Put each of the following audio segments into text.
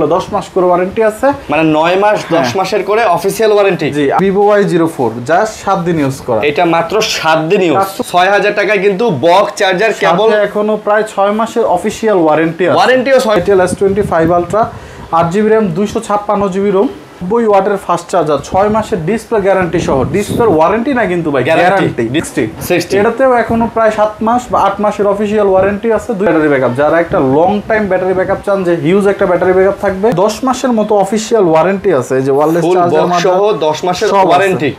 10 মাস করে ওয়ারেন্টি আছে, মানে 9 মাস 10 মাসের করে অফিশিয়াল ওয়ারেন্টি। জি, Vivo Y04 জাস্ট 7 দিন ইউজ করা, এটা মাত্র 7 দিন ইউজ। 6000 টাকায় কিন্তু বক্স চার্জার কেবল, এখনো প্রায় 6 মাসের অফিশিয়াল ওয়ারেন্টি আছে। ওয়ারেন্টিও Itel S25 Ultra 8GB RAM 256GB ROM 90 ওয়াটের ফাস্ট চার্জার, 6 মাসের ডিসপ্লে গ্যারান্টি সহ। ডিসপ্লের ওয়ারেন্টি না কিন্তু ভাই, গ্যারান্টি 60। এটাতেও এখনো প্রায় 7 মাস বা 8 মাসের অফিশিয়াল ওয়ারেন্টি আছে। ব্যাটারি ব্যাকআপ, যারা একটা লং টাইম ব্যাটারি ব্যাকআপ চান, যে হিউজ একটা ব্যাটারি ব্যাকআপ থাকবে, 10 মাসের মতো অফিশিয়াল ওয়ারেন্টি আছে। এই যে ওয়্যারলেস চার্জার সহ 10 মাসের ওয়ারেন্টি।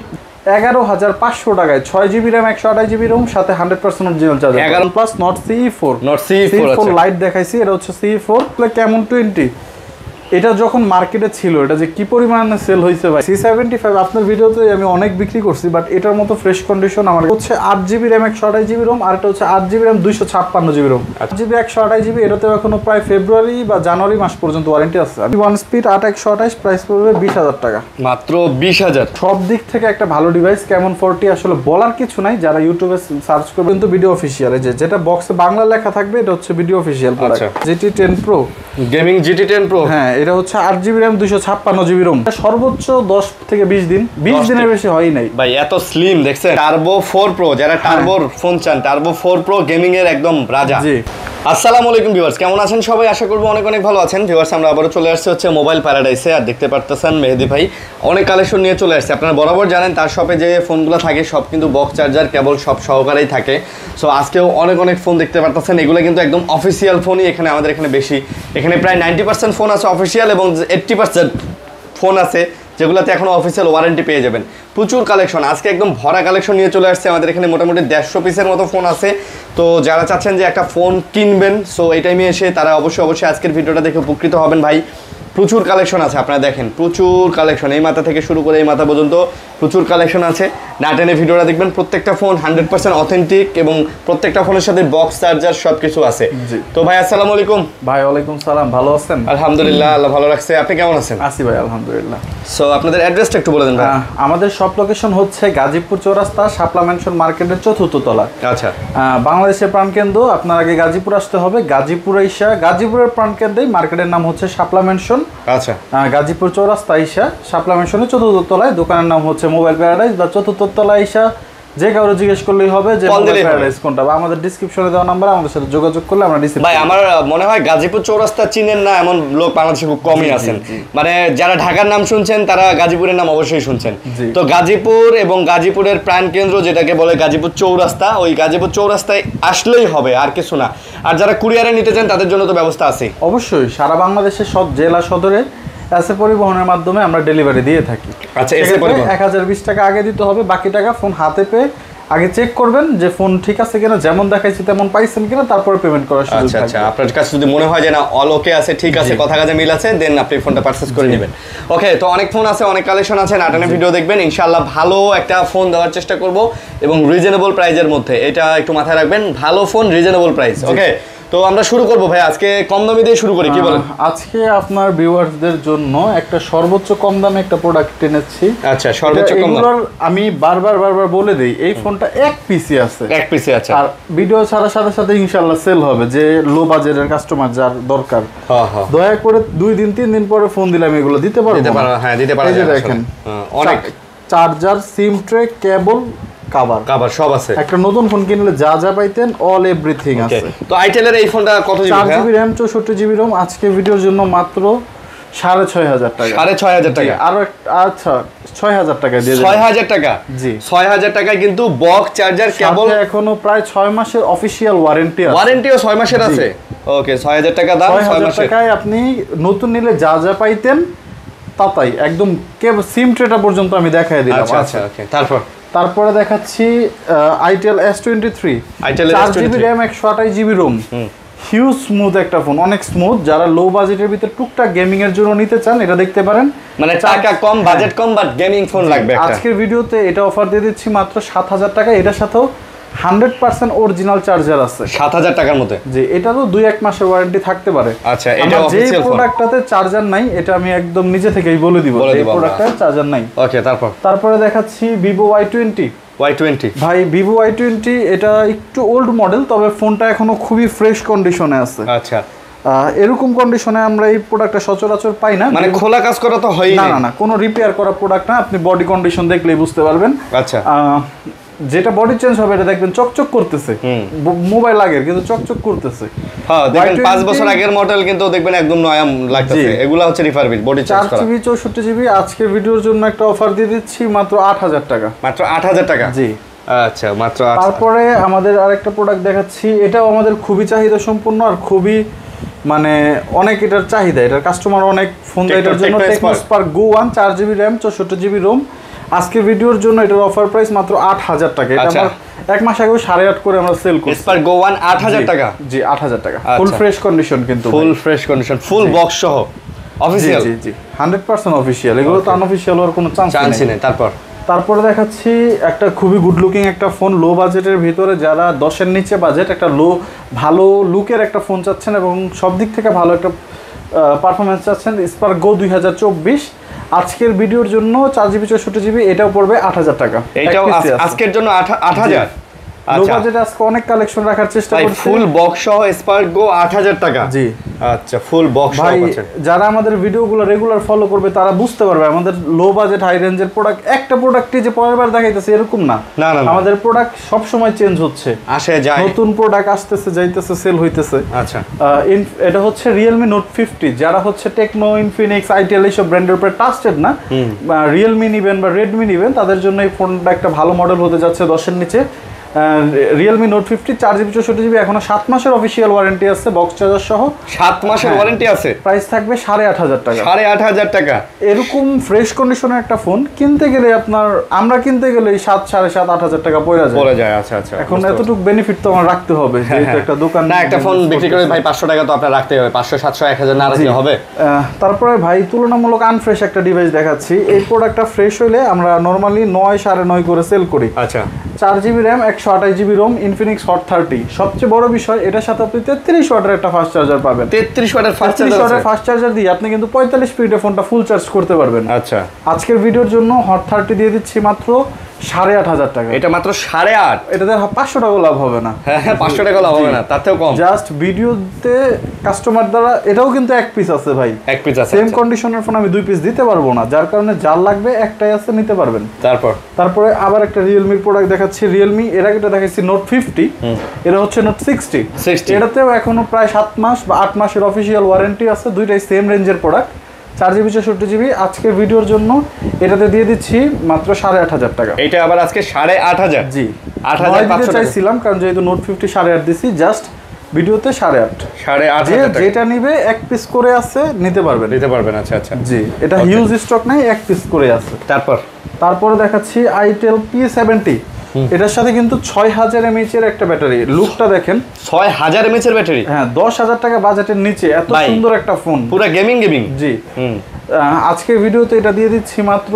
11,500 টাকায় 6GB RAM 128GB ROM সাথে 100% original charger. 11 plus not CE4 light দেখাইছি, এটা হচ্ছে CE4 কেমন 20। এটা যখন মার্কেটে ছিল, এটা যে কি পরিমাণে সেল হয়েছে ভাই। C75 আপনার ভিডিওতে আমি অনেক বিক্রি করছি, বাট এটার মতো ফ্রেশ কন্ডিশন আমার হচ্ছে 8GB RAM 128GB ROM, আর এটা হচ্ছে 8GB RAM 256GB ROM। 8GB 128GB, এটাতেও এখনো প্রায় ফেব্রুয়ারি বা জানুয়ারি মাস পর্যন্ত ওয়ারেন্টি আছে। 1 স্পিড 8/128, প্রাইস পড়বে 20,000 টাকা, মাত্র 20,000। সব দিক থেকে একটা ভালো ডিভাইস। কেমন 40 আসলে বলার কিছু নাই, যারা ইউটিউবে সার্চ করবেন কিন্তু ভিডিও অফিসিয়াল। এই যেটা বক্সে বাংলা লেখা থাকবে, এটা হচ্ছে video official product. GT10 Pro gaming GT10 Pro, হ্যাঁ, এটা হচ্ছে 8GB RAM 256GB ROM, সর্বোচ্চ 10 থেকে 20 দিন, 20 দিনের বেশি হয় নাই ভাই। এত স্লিম দেখছেন। টার্বো 4 Pro, যারা টার্বোর ফোন চান, টার্বো 4 Pro গেমিং এর একদম রাজা। জি, আসসালামু আলাইকুম ভিউয়ার্স, কেমন আছেন সবাই? আশা করব অনেক অনেক ভালো আছেন। ভিউয়ার্স, আমরা আবারও চলে আসছে হচ্ছে মোবাইল প্যারাডাইসে, আর দেখতে পারতেছেন মেহেদি ভাই অনেক কালেকশন নিয়ে চলে আসছে। আপনারা বরাবর জানেন তার শপে যে ফোনগুলো থাকে সব কিন্তু বক্স চার্জার কেবল সব সহকারেই থাকে। সো আজকেও অনেক অনেক ফোন দেখতে পারতেছেন, এগুলো কিন্তু একদম অফিসিয়াল ফোনই এখানে আমাদের এখানে বেশি। এখানে প্রায় 90% ফোন আছে অফিসিয়াল, এবং 80% ফোন আছে যেগুলোতে এখনো অফিসিয়াল ওয়ারেন্টি পেয়ে যাবেন। প্রচুর কালেকশন, আজকে একদম ভরা কালেকশন নিয়ে চলে আসছে আমাদের এখানে। মোটামুটি 150 পিসের মতো ফোন আছে। তো যারা চাচ্ছেন যে একটা ফোন কিনবেন, সো এই টাইমে এসে তারা অবশ্যই আজকের ভিডিওটা দেখে উপকৃত হবেন ভাই। প্রচুর কালেকশন আছে, আপনারা দেখেন প্রচুর কালেকশন, এই মাথা থেকে শুরু করে এই মাথা পর্যন্ত প্রচুর কালেকশন আছে। না টেনে ভিডিওটা দেখবেন। প্রত্যেকটা ফোন 100% অথেন্টিক, এবং প্রত্যেকটা ফোনের সাথে বক্স চার্জার সব কিছু আছে। তো ভাই আসসালামু আলাইকুম। ভাই ওয়ালাইকুম সালাম, ভালো আছেন? আলহামদুলিল্লাহ, আল্লাহ ভালো রাখছে। আপনি কেমন আছেন? আছি ভাই, আলহামদুলিল্লাহ। সো আপনাদের অ্যাড্রেসটা একটু বলে দেন ভাই। আমাদের শপ লোকেশন হচ্ছে গাজীপুর চৌরাস্তা, শাপলা ম্যানশন মার্কেটের 4th তলা। আচ্ছা, বাংলাদেশের প্রাণকেন্দ্র। আপনার আগে গাজীপুর আসতে হবে, গাজীপুর আইসা গাজীপুরের প্রাণকেন্দ্রেই মার্কেটের নাম হচ্ছে শাপলা ম্যানশন। আচ্ছা, গাজীপুর চৌরাস্তা আইসা শাপলা ম্যানশনের 4th তলায় দোকানের নাম হচ্ছে মোবাইল প্যারাডাইস, বা 4th তলায় আইসা যে কাউরে জিজ্ঞেস করলেই হবে যে মোবাইল প্যারাডাইস কোনটা, বা আমাদের ডেসক্রিপশনে দেওয়া নাম্বার আমাদের সাথে যোগাযোগ করলে আমরা রিসিভ। ভাই আমার মনে হয় গাজীপুর চৌরাস্তা চিনেন না এমন লোক বাংলাদেশে খুব কমই আছেন। মানে যারা ঢাকার নাম শুনছেন তারা গাজীপুরের নাম অবশ্যই শুনছেন। তো গাজীপুর এবং গাজীপুরের প্রাণকেন্দ্র যেটাকে বলে গাজীপুর চৌরাস্তা, ওই গাজীপুর চৌরাস্তায় আসলেই হবে, আর কিছু না। আর যারা কুরিয়ারে নিতে চান তাদের জন্য তো ব্যবস্থা আছে অবশ্যই। সারা বাংলাদেশের সব জেলা সদরে এসএ পরিবহনের মাধ্যমে আমরা ডেলিভারি দিয়ে থাকি। আচ্ছা, এসএ পরিবহন 1020 টাকা আগে দিতে হবে, বাকি টাকা ফোন হাতে পেয়ে আগে চেক করবেন যে ফোন ঠিক আছে কিনা, যেমন দেখাইছি তেমন পাইছেন কিনা, তারপরে পেমেন্ট করার সুযোগ থাকবে। আচ্ছা, আপনার কাছে যদি মনে হয় যে না অল ওকে আছে, ঠিক আছে, কথা কাজে মিল আছে, দেন আপনি ফোনটা পারচেজ করে নেবেন। ওকে, তো অনেক ফোন আছে, অনেক কালেকশন আছে, নাটানে ভিডিও দেখবেন। ইনশাআল্লাহ ভালো একটা ফোন দেওয়ার চেষ্টা করব, এবং রিজনেবল প্রাইজের মধ্যে। এটা একটু মাথায় রাখবেন, ভালো ফোন রিজনেবল প্রাইস। ওকে, তো আমরা শুরু করব ভাই। আজকে কম দামি দিয়ে শুরু করি, কি বলেন? আজকে আপনার ভিউয়ারদের জন্য একটা সর্বোচ্চ কম দামে একটা প্রোডাক্ট এনেছি। আচ্ছা, সর্বোচ্চ কম দাম। আমি বারবার বলে দেই, এই ফোনটা এক পিসি আছে, এক পিসি আছে, আর ভিডিও ছাড়ার সাথে সাথে ইনশাআল্লাহ সেল হবে। যে লো বাজেটের কাস্টমার যার দরকার, দয়া করে 2 দিন 3 দিন পরে ফোন দিলে আমি এগুলো দিতে পারবো। হ্যাঁ, দিতে পারবো। দেখেন অনেক চার্জার, সিম ট্রে, কেবল, কভার সব আছে। একটা নতুন ফোন কিনলে যা যা পাইতেন অল এভরিথিং আছে। তো আইটেলের এই ফোনটা কত GB? 4GB RAM 64GB ROM। আজকে ভিডিওর জন্য মাত্র 6,500 টাকা। 6,500 টাকা। আরো আচ্ছা 6,000 টাকা দিয়ে দেন। 6,000 টাকা? জি, 6,000 টাকায় কিন্তু বক্স চার্জার কেবল, এখনো প্রায় 6 মাসের অফিশিয়াল ওয়ারেন্টি আছে। ওয়ারেন্টিও 6 মাসের আছে। ওকে, 6,000 টাকা দাম, 6 মাসের টাকায় আপনি নতুন নিলে যা যা পাইতেন তাই একদম কেবল সিম ট্রেটা পর্যন্ত আমি দেখাই দিলাম। আচ্ছা, ওকে, তারপরে দেখাচ্ছি Itel S23 4GB RAM 128GB ROM। Huge smooth একটা ফোন, অনেক স্মুথ। যারা লো বাজেটের ভিতরে টুকটাক গেমিং এর জন্য নিতে চান এটা দেখতে পারেন। মানে টাকা কম, বাজেট কম, বাট গেমিং ফোন লাগবে একটা। আজকের ভিডিওতে এটা অফার দিয়ে দিচ্ছি মাত্র 7,000 টাকা। এটার সাথেও 100% অরিজিনাল চার্জার আছে 7,000 টাকার মধ্যে। যে এটারও 2-1 মাসের ওয়ারেন্টি থাকতে পারে। আচ্ছা, এটা অফিশিয়াল ফোন। প্রোডাক্টটাতে চার্জার নাই, এটা আমি একদম নিজে থেকেই বলে দিব এই প্রোডাক্টটার চার্জার নাই। ওকে, তারপরে দেখাচ্ছি Vivo Y20 ভাই। Vivo Y20 এটা একটু ওল্ড মডেল, তবে ফোনটা এখনো খুবই ফ্রেশ কন্ডিশনে আছে। আচ্ছা, এরকম কন্ডিশনে আমরা এই প্রোডাক্টটা সচরাচর পাই না, মানে খোলা কাজ করা তো হয়ই না। না কোনো রিপেয়ার করা প্রোডাক্ট না, আপনি বডি কন্ডিশন দেখলেই বুঝতে পারবেন। আচ্ছা, যেটা বডি চেঞ্জ হবে এটা দেখবেন চকচক করতেছে, মোবাইল আগের কিন্তু চকচক করতেছে। হ্যাঁ দেখেন 5 বছর আগের মডেল কিন্তু দেখবেন একদম নয়া লাগতেছে। এগুলা হচ্ছে রিফারবিশ বডি চেঞ্জ করা। 4GB 64GB আজকের ভিডিওর জন্য একটা অফার দিয়ে দিচ্ছি মাত্র 8000 টাকা। মাত্র 8000 টাকা? জি আচ্ছা মাত্র 8। তারপরে আমাদের আরেকটা প্রোডাক্ট দেখাচ্ছি, এটাও আমাদের খুবই চাহিদা সম্পন্ন আর খুবই মানে অনেক এটার চাহিদা, এটার কাস্টমার অনেক ফোন দেয় এটার জন্য। টেকনো স্পার্ক গো 1 4GB RAM 64GB ROM। আজকে ভিডিওর জন্য এটার অফার প্রাইস মাত্র 8000 টাকা। এটা আমরা এক মাস আগে 8.5 করে আমরা সেল করি। স্পার্ক গো 1 8000 টাকা? জি 8000 টাকা, ফুল ফ্রেশ কন্ডিশন, কিন্তু full fresh condition, full box সহ অফিশিয়াল। জি জি 100% অফিশিয়াল, এগুলো তো আনঅফিশিয়াল হওয়ার কোনো চান্স নেই। তারপরে দেখাচ্ছি একটা খুবই গুড লুকিং একটা ফোন, লো বাজেটের ভিতরে, যারা 10-এর নিচে বাজেট একটা ভালো লুকের একটা ফোন চাচ্ছেন এবং সব দিক থেকে ভালো একটা পারফরমেন্স চাচ্ছেন, স্পার্ক গো 2024। আজকের ভিডিওর জন্য 4GB 64GB এটাও পড়বে 8000 টাকা। এটাও আজকের জন্য 8000। লো বাজেটে আজকে অনেক কালেকশন রাখার চেষ্টা করছি। ফুল বক্স সহ স্পার্ক গো 8000 টাকা। জি আচ্ছা, ফুল বক্স সহ আছে। যারা আমাদের ভিডিওগুলো রেগুলার ফলো করবে তারা বুঝতে পারবে আমাদের লো বাজেট হাই রেঞ্জের প্রোডাক্ট একটা প্রোডাক্টই যে পরের বার দেখাইতেছে এরকম না। আমাদের প্রোডাক্ট সব সময় চেঞ্জ হচ্ছে, আসে যায়, নতুন প্রোডাক্ট আসতেছে যাইতেছে, সেল হইতেছে। আচ্ছা, এটা হচ্ছে Realme Note 50, যারা হচ্ছে টেকনো, ইনফিনিক্স, আইটেল এইসব ব্র্যান্ডের উপরে ট্রাস্টেড না, রিয়েলমি নিবেন বা রেডমি নিবেন, তাদের জন্য এই ফোনটা একটা ভালো মডেল হতে যাচ্ছে 10-এর নিচে। Realme Note 50 4GB 64GB, এখনো 7 মাসের অফিশিয়াল ওয়ারেন্টি আছে বক্স চার্জার সহ। 7 মাসের ওয়ারেন্টি আছে। প্রাইস থাকবে 8500 টাকা। 8500 টাকা। এরকম ফ্রেশ কন্ডিশনের একটা ফোন কিনতে গেলে আমরা কিনতে গেলে 7, 7.5, 8000 টাকা পড়ে যায়। আচ্ছা আচ্ছা, এখন এতটুকু বেনিফিট তো আমার রাখতে হবে, যেহেতু একটা দোকান না, একটা ফোন বিক্রি করে ভাই 500 টাকা তো আপনার রাখতে হবে, 500, 700, 1000 না রাখলে হবে। তারপরে ভাই তুলনামূলক আনফ্রেশ একটা ডিভাইস দেখাচ্ছি। এই প্রোডাক্টটা ফ্রেশ হইলে আমরা নরমালি 9, 9.5 করে সেল করি। আচ্ছা, 4GB RAM 128GB ROM Infinix hot 30। সবচেয়ে বড় বিষয়, এটার সাথে আপনি 33 ওয়াটের একটা ফাস্ট চার্জার পাবেন। 33 ওয়াটের ফাস্ট চার্জার দিয়ে আপনি কিন্তু 45 মিনিটে ফোনটা ফুল চার্জ করতে পারবেন। আচ্ছা, আজকের ভিডিওর জন্য হট 30 দিয়ে দিচ্ছি মাত্র 8500 টাকা। এটা মাত্র 8.5। এটাতে 500 টাকা লাভ হবে না। হ্যাঁ 500 টাকা লাভ হবে না, তাতেও কম। জাস্ট ভিডিওতে কাস্টমার দ্বারা এটাও কিন্তু এক পিস আছে ভাই, এক পিস আছে। সেম কন্ডিশনের ফোন আমি 2 পিস দিতে পারবো না, যার কারণে যার লাগবে একটাই আছে, নিতে পারবেন। তারপরে আবার একটা রিয়েলমির প্রোডাক্ট দেখাচ্ছি। রিয়েলমি এর আগে দেখাচ্ছি নোট 50, এটা হচ্ছে নোট 60। এটাতেও এখনো প্রায় 7 মাস বা 8 মাসের অফিশিয়াল ওয়ারেন্টি আছে। দুইটাই সেম রেঞ্জের প্রোডাক্ট, 4GB 64GB। আজকের ভিডিওর জন্য এটাতে দিয়ে দিচ্ছি মাত্র 8500 টাকা। এটা আবার আজকে 8500? জি 8500 চাইছিলাম, কারণ যেহেতু নোট 50 8.5 দিছি, জাস্ট ভিডিওতে 8.5 যেটা নিবে এক পিস করে আছে, নিতে পারবেন। আচ্ছা আচ্ছা, জি এটা হিউজ স্টক নাই, এক পিস করে আছে। তারপরে দেখাচ্ছি আইটেল P70। এটার সাথে কিন্তু 6000 mAh এর একটা ব্যাটারি। লুকটা দেখেন, 6000 mAh এর ব্যাটারি। হ্যাঁ 10000 টাকা বাজেটের নিচে এত সুন্দর একটা ফোন, পুরো গেমিং। জি আজকের ভিডিওতে এটা দিয়ে দিচ্ছি মাত্র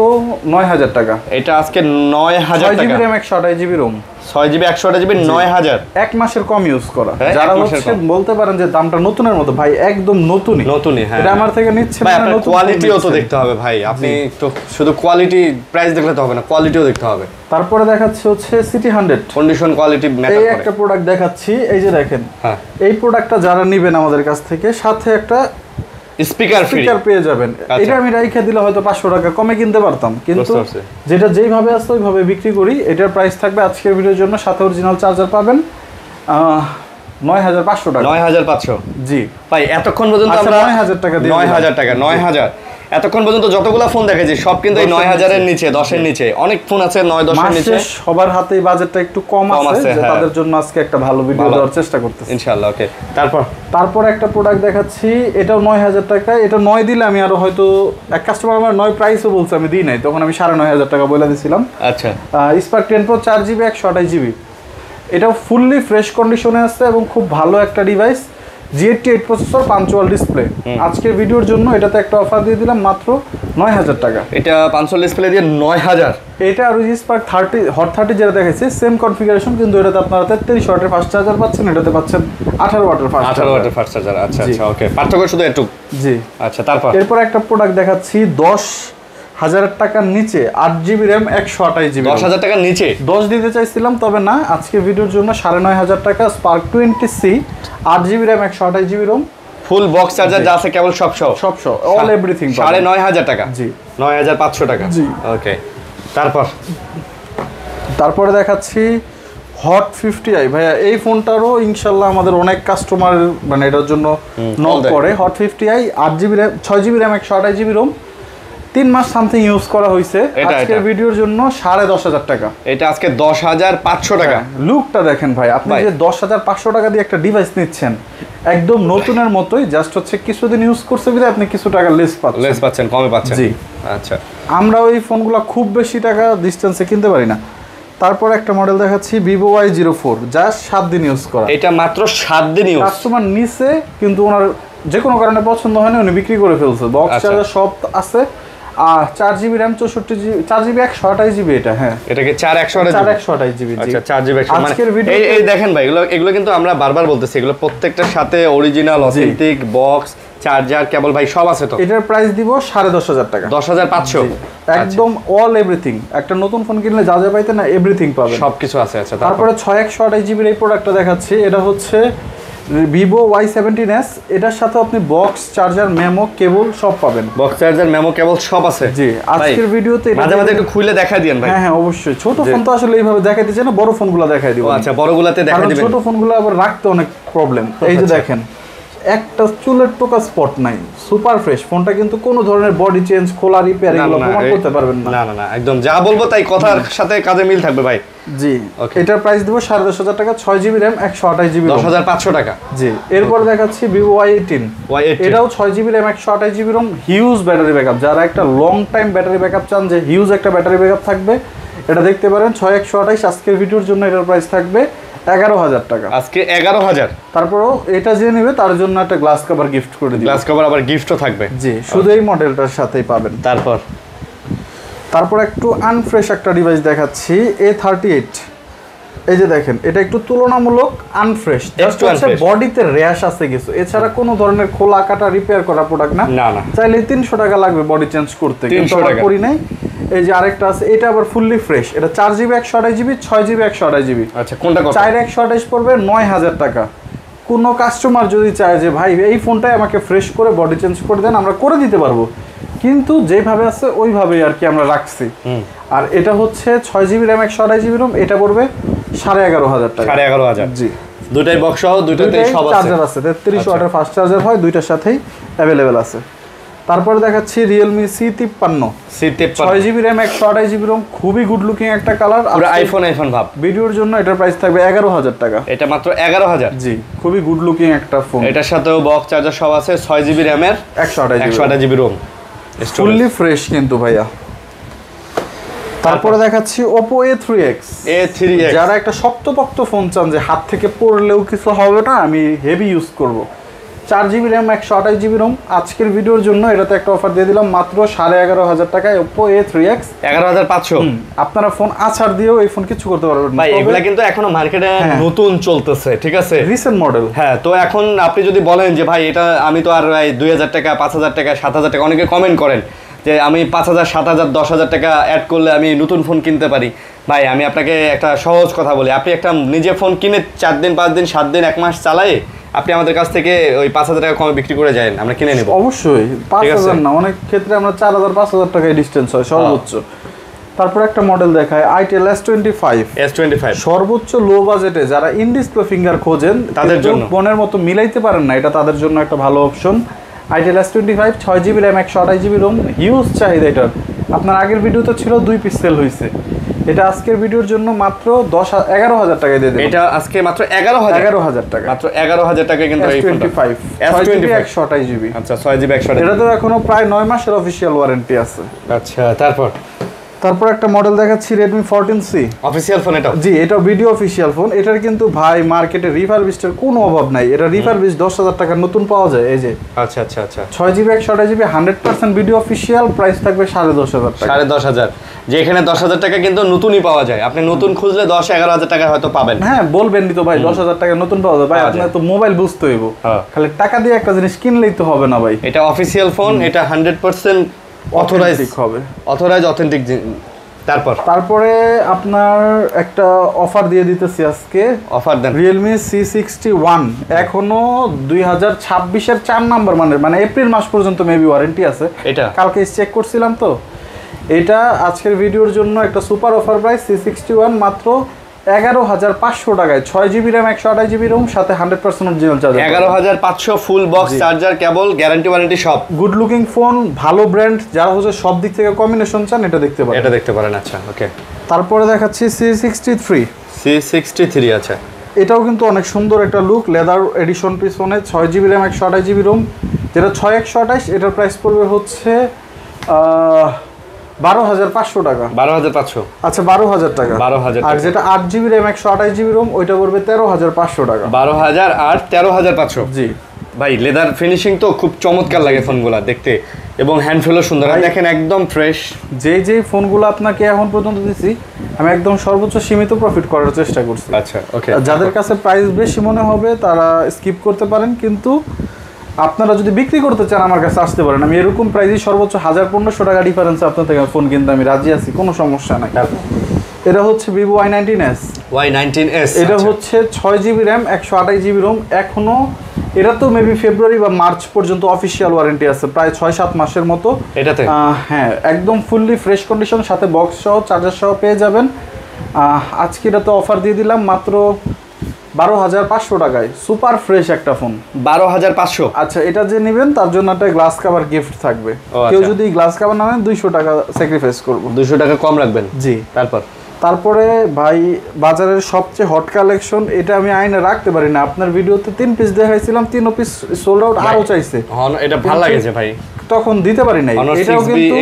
9000 টাকা। এটা আজকে 9000 টাকা। 6GB RAM 128GB ROM, 6GB 128GB 9000। এক মাসের কম ইউজ করা। যারা হচ্ছে বলতে পারেন যে দামটা নতুনের মতো, ভাই একদম নতুনই। হ্যাঁ, এটা আমার থেকে নিচ্ছে ভাই, আপনার কোয়ালিটিও তো দেখতে হবে ভাই। আপনি তো শুধু কোয়ালিটি প্রাইস দেখলে তো হবে না, কোয়ালিটিও দেখতে হবে। তারপরে দেখাচ্ছে হচ্ছে সিটি 100 কন্ডিশন, কোয়ালিটি ম্যাটার করে। এই একটা প্রোডাক্ট দেখাচ্ছি, এই যে দেখেন। হ্যাঁ, এই প্রোডাক্টটা যারা নেবেন আমাদের কাছ থেকে, সাথে একটা স্পিকার পেয়ে যাবেন। এটা আমি রাইখা দিলে হয়তো 500 টাকা কমে কিনতে পারতাম, কিন্তু যেটা যেইভাবে আছে ওইভাবে বিক্রি করি। এটার প্রাইস থাকবে আজকের ভিডিওর জন্য, সাথে অরিজিনাল চার্জার পাবেন 9500 টাকা। 9500? জি ভাই, এতক্ষণ পর্যন্ত আমরা 9000 টাকা দিয়ে 9000 টাকা 9000। এতক্ষণ পর্যন্ত যতগুলো ফোন দেখেছি সব কিন্তু এই 9000 এর নিচে, 10 এর নিচে। অনেক ফোন আছে 9-10 এর নিচে। সবার হাতেই বাজেটটা একটু কম আছে, তাদের জন্য আজকে একটা ভালো ভিডিও দেওয়ার চেষ্টা করতেছি ইনশাআল্লাহ। ওকে, তারপর একটা প্রোডাক্ট দেখাচ্ছি, এটাও 9000 টাকা। এটা 9 দিলে আমি আরো হয়তো, এক কাস্টমার আমার 9 প্রাইসও বলছে, আমি দিই নাই, তখন আমি 9500 টাকা বলে দিয়েছিলাম। আচ্ছা, স্পার্ক 10 Pro 4GB 128GB। এটাও ফুললি ফ্রেশ কন্ডিশনে আছে এবং খুব ভালো একটা device. G88 processor, punctual display. আজকের ভিডিওর জন্য এটাতে একটা অফার দিয়ে দিলাম মাত্র 9000 টাকা। এটা পাঞ্চুয়াল ডিসপ্লে দিয়ে 9000। এটা আর স্পার্ক 30 হট 30 যেটা দেখাইছে সেম কনফিগারেশন, কিন্তু এটাতে আপনারা 33 ওয়াটের ফাস্ট চার্জার পাচ্ছেন, এটাতে পাচ্ছেন 18 ওয়াটের ফাস্ট চার্জার। আচ্ছা আচ্ছা, ওকে, পার্থক্য শুধু একটু। জি আচ্ছা, এরপর একটা প্রোডাক্ট দেখাচ্ছি 10,000 টাকার নিচে, 8GB RAM 128GB। 10,000 টাকার নিচে 10 দিতে চাইছিলাম, তবে না, আজকে ভিডিওর জন্য 9500 টাকা। Spark 20C 8GB RAM 128GB ROM, full box charger যা আছে কেবল সব অল এভরিথিং 9500 টাকা। জি 9500 টাকা। জি ওকে, তারপরে দেখাচ্ছি হট 50i ভাইয়া। এই ফোনটারও ইনশাল্লাহ আমাদের অনেক কাস্টমার মানে এটার জন্য নক করে। Hot 50i 8GB RAM 6GB RAM 128GB ROM 3 মাস সামথিং ইউজ করা হয়েছে। আজকের ভিডিওর জন্য 10,500 টাকা। এটা আজকে 10,500 টাকা। লুকটা দেখেন ভাই, আপনি যে 10,500 টাকা দিয়ে একটা ডিভাইস নিচ্ছেন একদম নতুনের মতোই, জাস্ট হচ্ছে কিছুদিন ইউজ করছে বিধায় আপনি কিছু টাকা লেস পাচ্ছেন, কমে পাচ্ছেন। জি আচ্ছা, আমরা ওই ফোনগুলো খুব বেশি টাকা ডিস্টেন্সে কিনতে পারি না। তারপর একটা মডেল দেখাচ্ছি Vivo Y04, যা 7 দিন ইউজ করা। এটা মাত্র 7 দিন ইউজ। কাস্টমার নিছে কিন্তু ওনার যে কোনো কারণে পছন্দ হয়নি, উনি বিক্রি করে ফেলছে। বক্স চার্জার সব আছে। 4GB RAM 64GB 4GB 128GB এটা। হ্যাঁ, এটাকে 4128GB। আচ্ছা 4GB। এই দেখেন ভাই, এগুলো কিন্তু আমরা বারবার বলতেছি, এগুলো প্রত্যেকটার সাথে original authentic box charger cable ভাই সব আছে। তো এটার প্রাইস দিব 10,500 টাকা। 10,500 একদম অল এভরিথিং। একটা নতুন ফোন কিনলে যা যা পাইতে না এভরিথিং পাবেন, সবকিছু আছে। আচ্ছা, তারপরে 6128GB এই প্রোডাক্টটা দেখাচ্ছি। এটা হচ্ছে Vivo Y17s। এটার সাথে আপনি বক্স চার্জার মেমো কেবল সব পাবেন। বক্স চার্জার মেমো কেবল সব আছে। জি, আজকের ভিডিওতে মাঝে মাঝে একটু খুলে দেখাই দিয়েন ভাই। হ্যাঁ অবশ্যই। ছোট ফোন তো আসলে এইভাবে দেখাইতে চাই না, বড় ফোনগুলো দেখাই দিব। আচ্ছা, বড়গুলোতে দেখাই দিবেন। ছোট ফোনগুলো আবার রাখতে অনেক প্রবলেম। এই যে দেখেন, একটা চুলের টোকা স্পট নাই, সুপার ফ্রেশ ফোনটা, কিন্তু কোনো ধরনের বডি চেঞ্জ, খোলা রিপেয়ার এগুলো প্রমাণ করতে পারবেন না। না না না, একদম যা বলবো তাই কথার সাথে কাজে মিল থাকবে ভাই। জি, এটার প্রাইস দিব 10,500 টাকা। 6GB RAM 128GB 10,500 টাকা। জি, এরপর দেখাচ্ছি Vivo Y18। এটাও 6GB RAM 128GB ROM, huge battery backup. যারা একটা লং টাইম ব্যাটারি ব্যাকআপ চান, যে হিউজ একটা ব্যাটারি ব্যাকআপ থাকবে, এটা দেখতে পারেন। 6128। আজকের ভিডিওর জন্য এটার প্রাইস থাকবে 11,000 টাকা। আজকে 11,000। তারপরও এটা যে নেবে তার জন্য একটা গ্লাস কভার গিফট করে দিই। গ্লাস কভার আবার গিফটও থাকবে। জি, শুধু এই মডেলটার সাথেই পাবেন। তারপর একটু আনফ্রেশ একটা ডিভাইস দেখাচ্ছি, A38। এই যে দেখেন, এটা একটু তুলনামূলক আনফ্রেশ, জাস্ট হচ্ছে বডিতে র্যাশ আছে কিছু, এছাড়া কোনো ধরনের খোলা কাটা রিপেয়ার করা প্রোডাক্ট না। চাইলে 300 টাকা লাগবে বডি চেঞ্জ করতে, কিন্তু আমরা করি নাই। এই যে আরেকটা আছে, এটা আবার ফুললি ফ্রেশ। এটা 4GB 128GB 6GB 128GB। আচ্ছা, কোনটা কত? 4128 পড়বে 9,000 টাকা। কোনো কাস্টমার যদি চায় যে ভাই এই ফোনটাই আমাকে ফ্রেশ করে বডি চেঞ্জ করে দেন, আমরা করে দিতে পারবো, কিন্তু যেভাবে আছে ওইভাবেই আর কি আমরা রাখছি। আর এটা হচ্ছে 6GB RAM 128GB ROM, এটা পড়বে 11,500 টাকা। 11,500। জি, দুটাই বক্স সহ, দুটাতে সব আছে। চার্জার আছে, 33 ওয়াটের ফাস্ট চার্জার হয়, দুইটার সাথেই অ্যাভেলেবেল আছে। তারপরে দেখাচ্ছি Realme C53। 6GB RAM 128GB ROM, খুবই গুড লুকিং একটা কালার, পুরো আইফোন ভাব। ভিডিওর জন্য এটার প্রাইস থাকবে 11,000 টাকা। এটা মাত্র 11,000। জি, খুবই গুড লুকিং একটা ফোন। এটার সাথেও বক্স চার্জার সব আছে। 6GB RAM এর 128GB ROM, ফুললি ফ্রেশ কিন্তু ভাইয়া। তারপরে দেখাচ্ছি Oppo A3X। যারা একটা শক্তপোক্ত ফোন চান, যে হাত থেকে পড়লেও কিছু হবে না, আমি হেভি ইউজ করব, 4GB RAM 128GB ROM। আজকের ভিডিওর জন্য এটাতে একটা অফার দিয়ে দিলাম মাত্র 11,500 টাকায় Oppo A3X 11,500। আপনারা ফোন আছাড় দিয়েও এই ফোন কিছু করতে পারবেন ভাই। এগুলা কিন্তু এখনো মার্কেটে নতুন চলতেছে, ঠিক আছে, রিসেন্ট মডেল। হ্যাঁ, তো এখন আপনি যদি বলেন যে ভাই এটা আমি তো আর 2,000 টাকা 5,000 টাকা 7,000 টাকা, অনেকে কমেন্ট করেন যে আমি 5,000 7,000 10,000 টাকা অ্যাড করলে আমি নতুন ফোন কিনতে পারি। ভাই আমি আপনাকে একটা সহজ কথা বলি, আপনি একটা নিজে ফোন কিনে 4 দিন 5 দিন 7 দিন 1 মাস চালায় আপনি আমাদের কাছ থেকে ওই 5,000 টাকা কমে বিক্রি করে যান, আমরা কিনে নেব। অবশ্যই 5,000 না, অনেক ক্ষেত্রে আমরা 4,000 5,000 টাকায় ডিসটেন্স হয় সর্বোচ্চ। তারপর একটা মডেল দেখায় Itel S25। সর্বোচ্চ লো বাজেটে যারা ইন ডিসপ্লে ফিঙ্গার খোঁজেন, তাদের জন্য ফোনের মতো মিলাইতে পারেন না, এটা তাদের জন্য একটা ভালো option. Itel S25 6GB RAM 128GB ROM, huge চাহিদা এটার। আপনার আগের ভিডিওতে ছিল 2 পিক্সেল হয়েছে, এটা আজকের ভিডিওর জন্য মাত্র 11,000 টাকায় দিয়ে দেব। এটা আজকে মাত্র 11,000 টাকা। মাত্র 11,000 টাকা কিন্তু এই ফোনটা। S25 128GB। আচ্ছা, 6GB 128GB। এটা তো এখনো প্রায় 9 মাসের অফিশিয়াল ওয়ারেন্টি আছে। আচ্ছা, তারপর একটা মডেল দেখাচ্ছি Redmi 14C। অফিশিয়াল ফোন এটা। জি, এটা ভিডিও অফিশিয়াল ফোন। এটার কিন্তু ভাই মার্কেটে রিফারবিশডের কোনো অভাব নাই। এটা রিফারবিশ 10,000 টাকার নতুন পাওয়া যায়। এই যে আচ্ছা 6GB 128GB 100% video official, price থাকবে 10,500 টাকা। 10,500, যেখানে 10,000 টাকা কিন্তু নতুনই পাওয়া যায়। আপনি নতুন খুঁজলে 10-11,000 টাকা হয়তো পাবেন। হ্যাঁ, বলবেনই তো ভাই 10,000 টাকা নতুন পাওয়া যায়। ভাই আপনার তো মোবাইল বুঝতে হইব, খালি টাকা দিয়ে একটা জিনিস কিনলেই তো হবে না ভাই। এটা অফিশিয়াল ফোন, এটা 100% অথরাইজ হবে, অথেন্টিক, তারপরে আপনার একটা অফার দিয়ে দিতেছি আজকে। অফার দেন। Realme C61 এখনো 2026 এর 4 নাম্বার মানে এপ্রিল মাস পর্যন্ত মেবি ওয়ারেন্টি আছে। এটা কালকে চেক করছিলাম তো। এটা আজকের ভিডিওর জন্য একটা সুপার অফার প্রাইস C61 মাত্র 11,500 টাকায় 6GB RAM 128GB ROM সাথে 100% original charger. 11,500 full box charger cable guarantee warranty সব। গুড লুকিং ফোন, ভালো ব্র্যান্ড, যারা হচ্ছে সব দিক থেকে কম্বিনেশন চান এটা দেখতে পারেন। আচ্ছা ওকে। তারপরে দেখাচ্ছি C63 আচ্ছা। এটাও কিন্তু অনেক সুন্দর একটা লুক, লেদার এডিশন পিছনে 6GB RAM 128GB ROM, যেটা 6128 এটার প্রাইস পড়বে হচ্ছে 12,500 টাকা। 12,500 আচ্ছা 12,000 টাকা। 12,000। আর যেটা 8GB RAM 128GB ROM ওইটা পড়বে 13,500 টাকা। 12,000 আর 13,500। জি ভাই লেদার ফিনিশিং তো খুব চমৎকার লাগে ফোনগুলো দেখতে, এবং হ্যান্ডফেলও সুন্দর, দেখেন একদম ফ্রেশ। যে ফোনগুলো আপনাকে এখন পর্যন্ত দিছি আমি একদম সর্বোচ্চ সীমিত প্রফিট করার চেষ্টা করছি। আচ্ছা ওকে। যাদের কাছে প্রাইস বেশি মনে হবে তারা স্কিপ করতে পারেন, কিন্তু আপনারা যদি বিক্রি করতে চান আমার কাছে আসতে পারেন। আমি এরকম প্রাইসে সর্বোচ্চ 1,500 টাকা ডিফারেন্স আপনার থেকে ফোন কিনতে আমি রাজি আছি, কোনো সমস্যা নাই। এটা হচ্ছে Vivo Y19s। এটা হচ্ছে 6GB RAM 128GB ROM। এখনো এটা তো মেবি ফেব্রুয়ারি বা মার্চ পর্যন্ত অফিসিয়াল ওয়ারেন্টি আছে, প্রায় 6-7 মাসের মতো এটাতে। হ্যাঁ একদম ফুললি ফ্রেশ কন্ডিশন, সাথে বক্স সহ চার্জার সহ পেয়ে যাবেন। আজকে এটা তো অফার দিয়ে দিলাম মাত্র 12,500 টাকায়, সুপার ফ্রেশ একটা ফোন। 12,500। আচ্ছা এটা যে নেবেন তার জন্য একটা গ্লাস কভার গিফট থাকবে। কেউ যদি গ্লাস কভার না নেন 200 টাকা স্যাক্রিফাইস করব। 200 টাকা কম রাখবেন। জি। তারপরে ভাই বাজারের সবচেয়ে হট কালেকশন, এটা আমি আইনে রাখতে পারি না। আপনার ভিডিওতে 3 পিস দেখাইছিলাম, 3 পিস সোল্ড আউট, আরো চাইছে। এটা ভালো লাগেছে ভাই, তখন দিতে পারি নাই। এটাও কিন্তু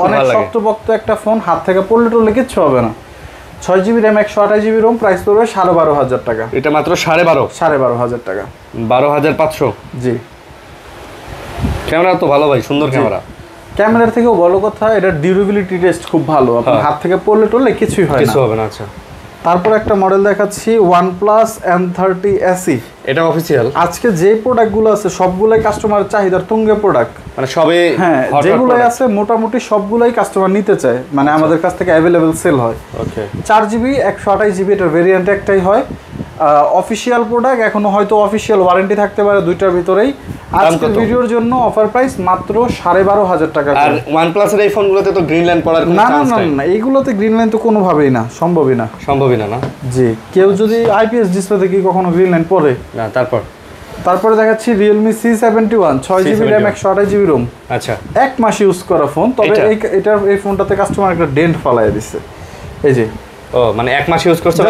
অনেক শক্তপোক্ত একটা ফোন, হাত থেকে পড়লে টলে কিচ্ছু হবে না। 6GB RAM 128GB ROM, price পড়বে 12,500 টাকা। এটা মাত্র 12,500 টাকা। 12,500। জি। ক্যামেরা তো ভালো ভাই, সুন্দর ক্যামেরা। ক্যামেরার থেকেও বড় কথা এটা ডিউরেবিলিটি টেস্ট খুব ভালো, আপনার হাত থেকে পড়লে টলে কিছুই হয় না, কিছু হবে না। আচ্ছা তারপর একটা মডেল দেখাচ্ছি OnePlus N30 SE। এটা অফিশিয়াল। আজকে যে প্রোডাক্টগুলো আছে সবগুলাই কাস্টমার চাহিদার তুঙ্গে প্রোডাক্ট, মানে সবে হ্যাঁ যেগুলাই আছে মোটামুটি সবগুলাই কাস্টমার নিতে চায়, মানে আমাদের কাছ থেকে অ্যাভেলেবেল সেল হয়। ওকে। 4GB 128GB এটার ভেরিয়েন্ট একটাই হয়। অফিশিয়াল প্রোডাক্ট, এখনো হয়তো অফিশিয়াল ওয়ারেন্টি থাকতে পারে দুইটার ভিতরেই। আজকের ভিডিওর জন্য অফার প্রাইস মাত্র 12,500 টাকা। আর OnePlus এর এই ফোনগুলোতে তো গ্রিন লাইন পড়ার কোনো চান্স নাই। না এইগুলোতে গ্রিন লাইন তো কোনোভাবেই না, সম্ভবই না। না। জি, কেউ যদি আইপিএস ডিসপ্লেতে কি কখনো গ্রিন লাইন পড়ে না। তারপরে দেখাচ্ছি Realme C71 6GB RAM 128GB ROM। আচ্ছা 1 মাস ইউজ করা ফোন, তবে এই ফোনটাতে কাস্টমার একটা ডেন্ট ফালায় দিছে। এই যে মানে 1 মাস ইউজ করছে,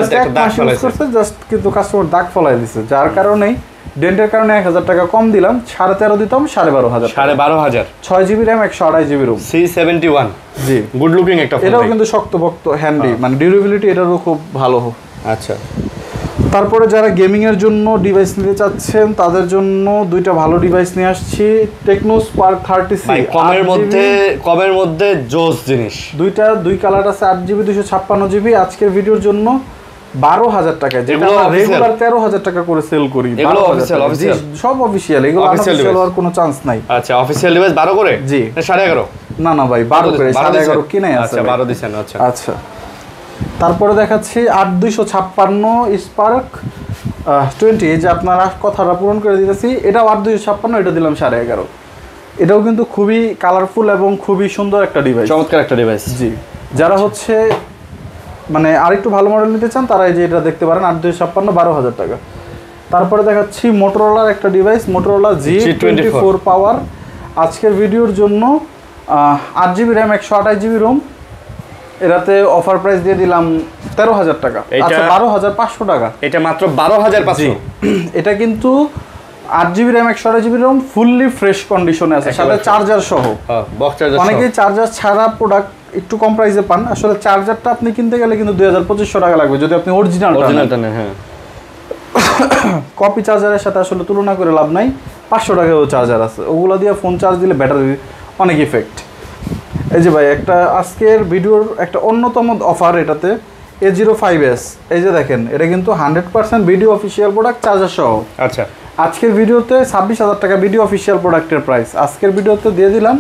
জাস্ট কিন্তু কাস্টমার দাগ ফলায় দিছে, যার কারণেই ডেন্টের কারণে 1,000 টাকা কম দিলাম, 13.5 দিতাম 12,500। 12,500 6GB RAM 128GB ROM C71। জি, গুড লুকিং একটা ফোন। এটাও কিন্তু শক্তপোক্ত, হ্যান্ডি, মানে ডিউরেবিলিটি এটারও খুব ভালো। আচ্ছা তারপরে যারা গেমিং এর জন্য ডিভাইস নিতে চাচ্ছেন তাদের জন্য দুইটা ভালো ডিভাইস নিয়ে আসছি। টেকনো স্পার্ক 30C কমের মধ্যে জোস জিনিস, দুই কালার আছে, 8GB 256GB। আজকের ভিডিওর জন্য 12,000 টাকায়, যেটা রেগুলার 13,000 টাকা করে সেল করি। এগুলো অফিশিয়াল সব অফিশিয়াল, এগুলো অফিশিয়াল হওয়ার কোনো চান্স নাই। আচ্ছা অফিশিয়াল ডিভাইস 12 করে? জি। 11.5? না ভাই 12 করে, 11.5 কিনে আছে। আচ্ছা 12 দিছেন। আচ্ছা তারপরে দেখাচ্ছি 8256 স্পার্ক 20। এই যে আপনারা কথাটা পূরণ করে দিতেছি, এটাও 8256, এটা দিলাম 11.5। এটাও কিন্তু খুবই কালারফুল এবং খুবই সুন্দর একটা ডিভাইস, চমৎকার একটা ডিভাইস। জি, যারা হচ্ছে মানে আরেকটু ভালো মডেল নিতে চান তারা এই যে এটা দেখতে পারেন, 8256 12,000 টাকা। তারপরে দেখাচ্ছি মোটরোলার একটা ডিভাইস, মোটরোলা G24 পাওয়ার। আজকের ভিডিওর জন্য 8GB RAM 128GB ROM, এটাতে অফার প্রাইস দিয়ে দিলাম 13,000 টাকা। আচ্ছা 12,500 টাকা। এটা মাত্র 12,500। এটা কিন্তু 8GB RAM 128GB ROM fully fresh কন্ডিশনে আছে, সাথে চার্জার সহ। Box charger. অনেকেই চার্জার ছাড়া প্রোডাক্ট একটু কম প্রাইসে পান। আসলে চার্জারটা আপনি কিনতে গেলে কিন্তু 2,500 টাকা লাগবে যদি আপনি অরিজিনালটা নেন। হ্যাঁ, কপি চার্জারের সাথে আসলে তুলনা করে লাভ নাই। 500 টাকাও চার্জার আছে, ওগুলো দিয়ে ফোন চার্জ দিলে ব্যাটারি অনেক ইফেক্ট। এই যে ভাই একটা আজকের ভিডিওর একটা অন্যতম অফার, এটাতে A05s। এই যে দেখেন, এটা কিন্তু 100% ভিডিও অফিসিয়াল প্রোডাক্ট চার্জার সহ। আচ্ছা আজকের ভিডিওতে 26,000 টাকা ভিডিও অফিসিয়াল প্রোডাক্টের প্রাইস, আজকের ভিডিওতে দিয়ে দিলাম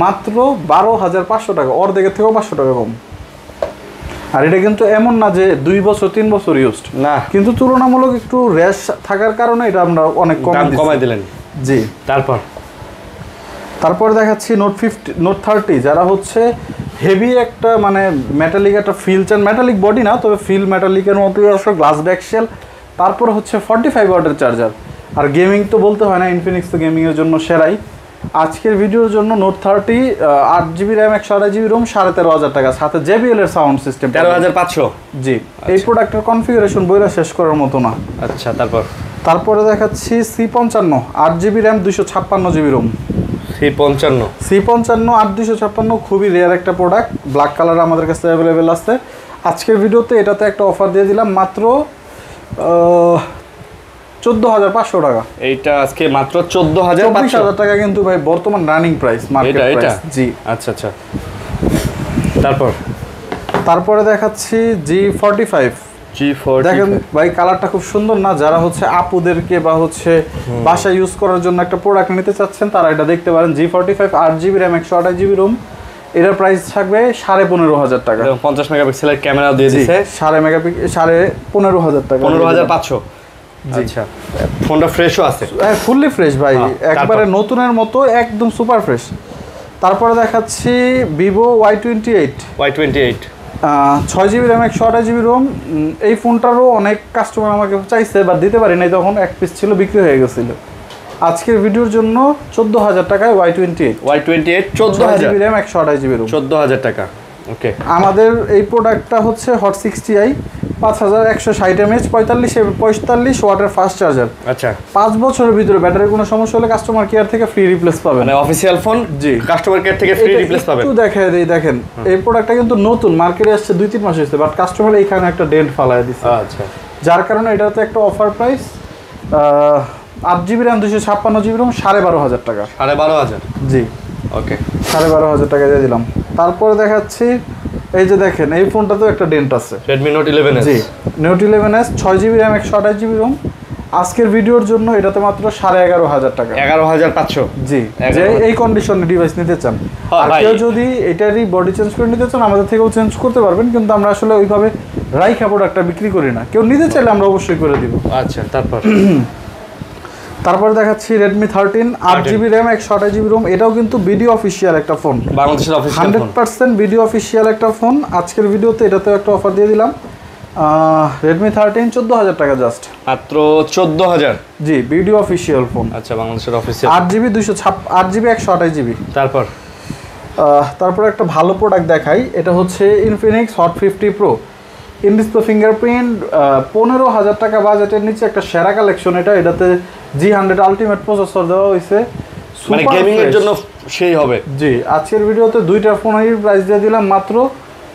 মাত্র 12,500 টাকা, অর্ধেকের থেকেও 500 টাকা কম। আর এটা কিন্তু এমন না যে 2 বছর 3 বছর ইউজড না, কিন্তু তুলনামূলক একটু র্যাশ থাকার কারণে এটা আমরা অনেক কমাই দিলেন। জি। তারপর দেখাচ্ছি নোট 30, যারা হচ্ছে হেভি একটা মানে মেটালিক একটা ফিল চান, মেটালিক বডি না তবে ফিল মেটালিকের মতোই আসলে, গ্লাস ব্যাকশেল, তারপর হচ্ছে 45 ওয়াটের চার্জার। আর গেমিং তো বলতে হয় না, ইনফিনিক্স তো গেমিংয়ের জন্য সেরাই। আজকের ভিডিওর জন্য note 30 8GB RAM 128GB Rome 13,500 টাকা, সাথে JBL এর সাউন্ড সিস্টেম 13,500। জি। এই প্রোডাক্টের কনফিগারেশন বইটা শেষ করার মতো না। আচ্ছা, তারপরে দেখাচ্ছি C55 8GB RAM 256GB Rome. C55 8 256 খুবই রেয়ার একটা প্রোডাক্ট, ব্ল্যাক কালার আমাদের কাছে অ্যাভেলেবেল আছে। আজকের ভিডিওতে এটাতে একটা অফার দিয়ে দিলাম মাত্র 14,500 টাকা। এইটা আজকে মাত্র 14,500 টাকা, কিন্তু ভাই বর্তমান রানিং প্রাইস, মার্কেট প্রাইস। জি। আচ্ছা। তারপরে দেখাচ্ছি G45। দেখেন ভাই কালারটা খুব সুন্দর না? যারা হচ্ছে আপুদেরকে বা হচ্ছে বাসায় ইউজ করার জন্য একটা প্রোডাক্ট নিতে চাচ্ছেন তারা এটা দেখতে পারেন। G45 8GB RAM 128GB Rome, এটার প্রাইস থাকবে 15,500 টাকা। 50 মেগাপিক্সেলের ক্যামেরা দিয়ে দিয়েছে, 15,500 টাকা, 15,500। আচ্ছা, ফোনটা ফ্রেশও আছে, ফুললি ফ্রেশ ভাই, একবারে নতুনের মতো, একদম সুপার ফ্রেশ। তারপরে দেখাচ্ছি Vivo Y28 6GB RAM 128GB Rome. এই ফোনটারও অনেক কাস্টমার আমাকে চাইছে, বা দিতে পারি নাই, তখন এক পিস ছিল, বিক্রি হয়ে গেছিল। আজকের ভিডিওর জন্য 14,000 টাকায় Y28 6GB RAM 128GB Rome, 14,000 টাকা। ওকে। আমাদের এই প্রোডাক্টটা হচ্ছে হট 60i 5160 mAh 45 ওয়াটের ফাস্ট চার্জার। আচ্ছা, 5 বছরের ভিতরে ব্যাটারির কোনো সমস্যা হলে কাস্টমার কেয়ার থেকে ফ্রি রিপ্লেস পাবেন, মানে অফিশিয়াল ফোন। জি, কাস্টমার কেয়ার থেকে ফ্রি রিপ্লেস পাবেন। একটু দেখাই দেই, দেখেন এই প্রোডাক্টটা কিন্তু নতুন, মার্কেটে আসছে 2-3 মাস হয়েছে, বাট কাস্টমার এইখানে একটা ডেন্ট ফালায় দিচ্ছে। আচ্ছা, যার কারণে এটাতে একটা offer price 8GB RAM 256GB Rome 12,500 টাকা। 12,500। জি। ওকে, 12,500 টাকা দিয়ে দিলাম। তারপরে দেখাচ্ছি এই যে দেখেন এই ফোনটাতেও একটা ডেন্ট আছে, Redmi Note 11s। জি, Note 11s 6GB RAM 128GB ROM. আজকের ভিডিওর জন্য এটাতে মাত্র 11,500 টাকা, 11,500। জি। যে এই কন্ডিশনে ডিভাইস নিতে চান, আর কেউ যদি এটারই বডি চেঞ্জ করে নিতে চান আমাদের থেকেও চেঞ্জ করতে পারবেন, কিন্তু আমরা আসলে ওইভাবে রাইখা প্রোডাক্টটা বিক্রি করি না, কেউ নিতে চাইলে আমরা অবশ্যই করে দিব। আচ্ছা, তারপর দেখাচ্ছি Redmi 13 8GB RAM 128GB ROM. এটাও কিন্তু ভিডিও অফিশিয়াল একটা ফোন, বাংলাদেশের অফিশিয়াল ফোন, 100% ভিডিও অফিশিয়াল একটা ফোন। আজকের ভিডিওতে এটাতেও একটা অফার দিয়ে দিলাম, Redmi 13 14,000 টাকা জাস্ট, মাত্র 14,000। জি, ভিডিও অফিশিয়াল ফোন। আচ্ছা, বাংলাদেশের অফিশিয়াল 8GB 128GB। তারপর একটা ভালো প্রোডাক্ট দেখাই, এটা হচ্ছে Infinix Hot 50 Pro in display fingerprint. 15,000 টাকা বাজেটের নিচে একটা সেরা কালেকশন এটা। এটাতে G100 আলটিমেট প্রসেসর দেওয়া হয়েছে, মানে গেমিং এর জন্য সেই হবে। জি। আজকের ভিডিওতে দুইটা ফোনের প্রাইস দিয়ে দিলাম মাত্র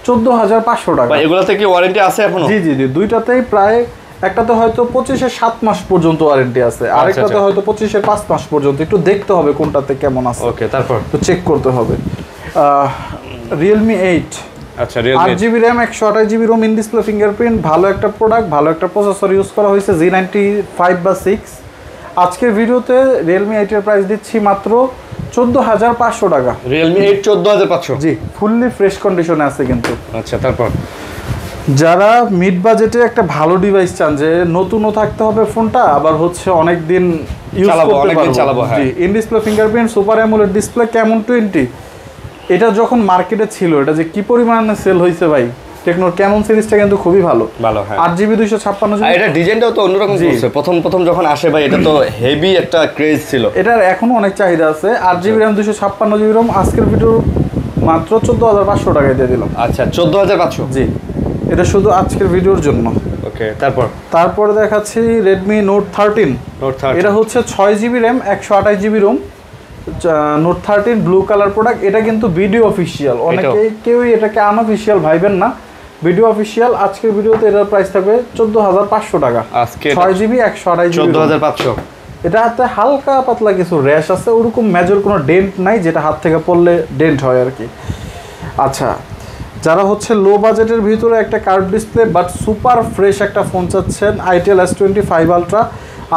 14,500 টাকা। এগুলোতে কি ওয়ারেন্টি আছে এখনো? জি, দুইটাতেই প্রায়, একটাতে হয়তো 25-এর 7 মাস পর্যন্ত ওয়ারেন্টি আছে, আরেকটাতে হয়তো 25-এর 5 মাস পর্যন্ত। একটু দেখতে হবে কোনটাতে কেমন আছে। ওকে, তারপর তো চেক করতে হবে। Realme 8 আচ্ছা, Realme 8GB RAM 128GB ROM in display fingerprint, ভালো একটা প্রোডাক্ট, ভালো একটা প্রসেসর ইউজ করা হয়েছে Z95 বা 6। আজকের ভিডিওতে Realme 8 এর প্রাইস দিচ্ছি মাত্র 14,500 টাকা। Realme 8 14,500। জি, ফুললি ফ্রেশ কন্ডিশনে আছে কিন্তু। আচ্ছা, তারপর যারা মিড বাজেটে একটা ভালো ডিভাইস চান, যে নতুনও থাকতে হবে ফোনটা, আবার হচ্ছে অনেক দিন ইউজ করতে পারবো। জি, in display fingerprint, super AMOLED display, Camon 20। এটা যখন মার্কেটে ছিল, এটা যে কি পরিমাণে সেল হয়েছে ভাই, টেকনোর Camon সিরিজটা কিন্তু খুবই ভালো। 8GB 256GB। এটা ডিজাইনটাও তো অন্যরকম করছে, প্রথম যখন আসে ভাই, এটা তো হেভি একটা ক্রেজ ছিল, এটার এখনো অনেক চাহিদা আছে। 8GB RAM 256GB Rome. আজকের ভিডিও মাত্র 14,500 টাকায় দিয়ে দিলাম। আচ্ছা, 14,500। জি, এটা শুধু আজকের ভিডিওর জন্য। ওকে, তারপরে দেখাচ্ছি Redmi Note 13। এটা হচ্ছে 6GB RAM 128GB ROM, Note 13 blue colour product. এটা কিন্তু ভিডিও অফিশিয়াল, কেউই এটাকে আনঅফিশিয়াল ভাইবেন না, ভিডিও অফিশিয়াল। আজকের ভিডিওতে এটার প্রাইস থাকবে 14,500 টাকা। আজকে 6GB 128GB 14,500। এটা হাতে হালকা পাতলা কিছু র্যাশ আছে, ওরকম মেজর কোনো ডেন্ট নাই, যেটা হাত থেকে পড়লে ডেন্ট হয় আর কি। আচ্ছা, যারা হচ্ছে লো বাজেটের ভিতরে একটা curve display but super fresh একটা ফোন চাচ্ছেন, Itel S25 Ultra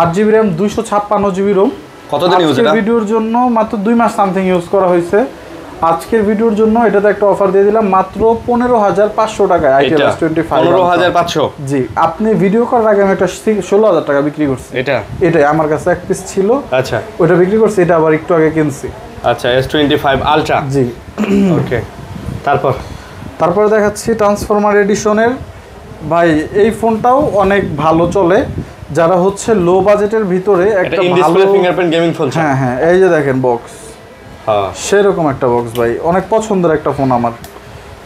8GB RAM 256GB ROM. কতদিন ইউজ? এটা ভিডিওর জন্য মাত্র 2 মাস সামথিং ইউজ করা হয়েছে। আজকের ভিডিওর জন্য এটাতে একটা অফার দিয়ে দিলাম মাত্র 15,500 টাকায় আইটেল S25 15,500 জি আপনি ভিডিও করার আগে আমি একটা 16,000 টাকা বিক্রি করছি এটাই আমার কাছে এক পিস ছিল আচ্ছা ওটা বিক্রি করছি এটা আবার একটু আগে কিনছি আচ্ছা S25 আলট্রা জি ওকে তারপরে দেখাচ্ছি ট্রান্সফরমার এডিশনের ভাই এই ফোনটাও অনেক ভালো চলে যারা হচ্ছে লো বাজেটের ভিতরে একটা ভালো ফিঙ্গারপ্রিন্ট গেমিং ফোন হ্যাঁ এই যে দেখেন বক্স সেরকম একটা বক্স ভাই অনেক পছন্দের একটা ফোন আমার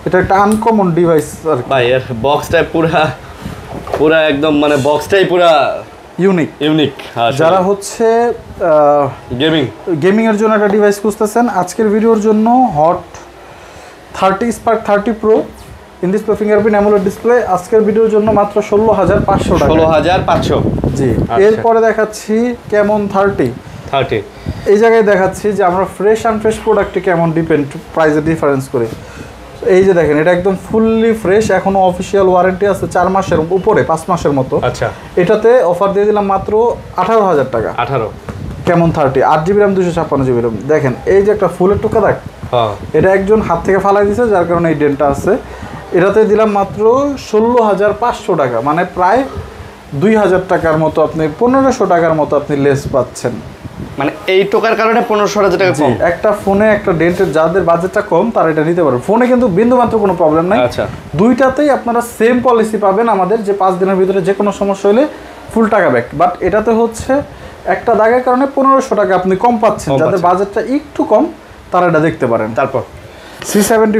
এটা একটা আনকমন ডিভাইস আর ভাই এর বক্সটা পুরা একদম মানে বক্সটাই পুরা ইউনিক যারা হচ্ছে গেমিং এর জন্য একটা ডিভাইস খুঁজতেছেন আজকের ভিডিওর জন্য hot 30 spark 30 pro in display fingerprint AMOLED display আজকের ভিডিওর জন্য মাত্র 16,500 টাকা 16,500 জি এরপরে দেখাচ্ছি কেমন 30 এই জায়গায় দেখাচ্ছি যে আমরা ফ্রেশ প্রোডাক্টে কেমন প্রাইসে ডিফারেন্স করে এই যে দেখেন এটা একদম ফুললি ফ্রেশ এখনো অফিশিয়াল ওয়ারেন্টি আছে 4 মাসের উপরে 5 মাসের মতো আচ্ছা এটাতে অফার দিয়ে দিলাম মাত্র 18,000 টাকা 18 কেমন 30 8GB RAM 256GB RAM দেখেন এই যে একটা ফুলের টুকা দেখ এটা একজন হাত থেকে ফালাই দিয়েছে যার কারণে এই ডেন্টটা আছে এটাতে দিলাম মাত্র 16,500 টাকা মানে প্রায় 2,000 টাকার মতো আপনি 1,500 টাকার মতো আপনি লেস পাচ্ছেন মানে এই টোকার কারণে 15,000 টাকা কম একটা ফোনে একটা ডেন্টের যাদের বাজেটটা কম তারা এটা নিতে পারবে ফোনে কিন্তু বিন্দুমাত্র কোনো প্রবলেম নাই আচ্ছা দুইটাতেই আপনারা সেম পলিসি পাবেন আমাদের যে 5 দিনের ভিতরে যে কোনো সমস্যা হলে ফুল টাকা ব্যাক বাট এটাতে হচ্ছে একটা দাগের কারণে 1,500 টাকা আপনি কম পাচ্ছেন যাদের বাজেটটা একটু কম তারা এটা দেখতে পারেন তারপর C75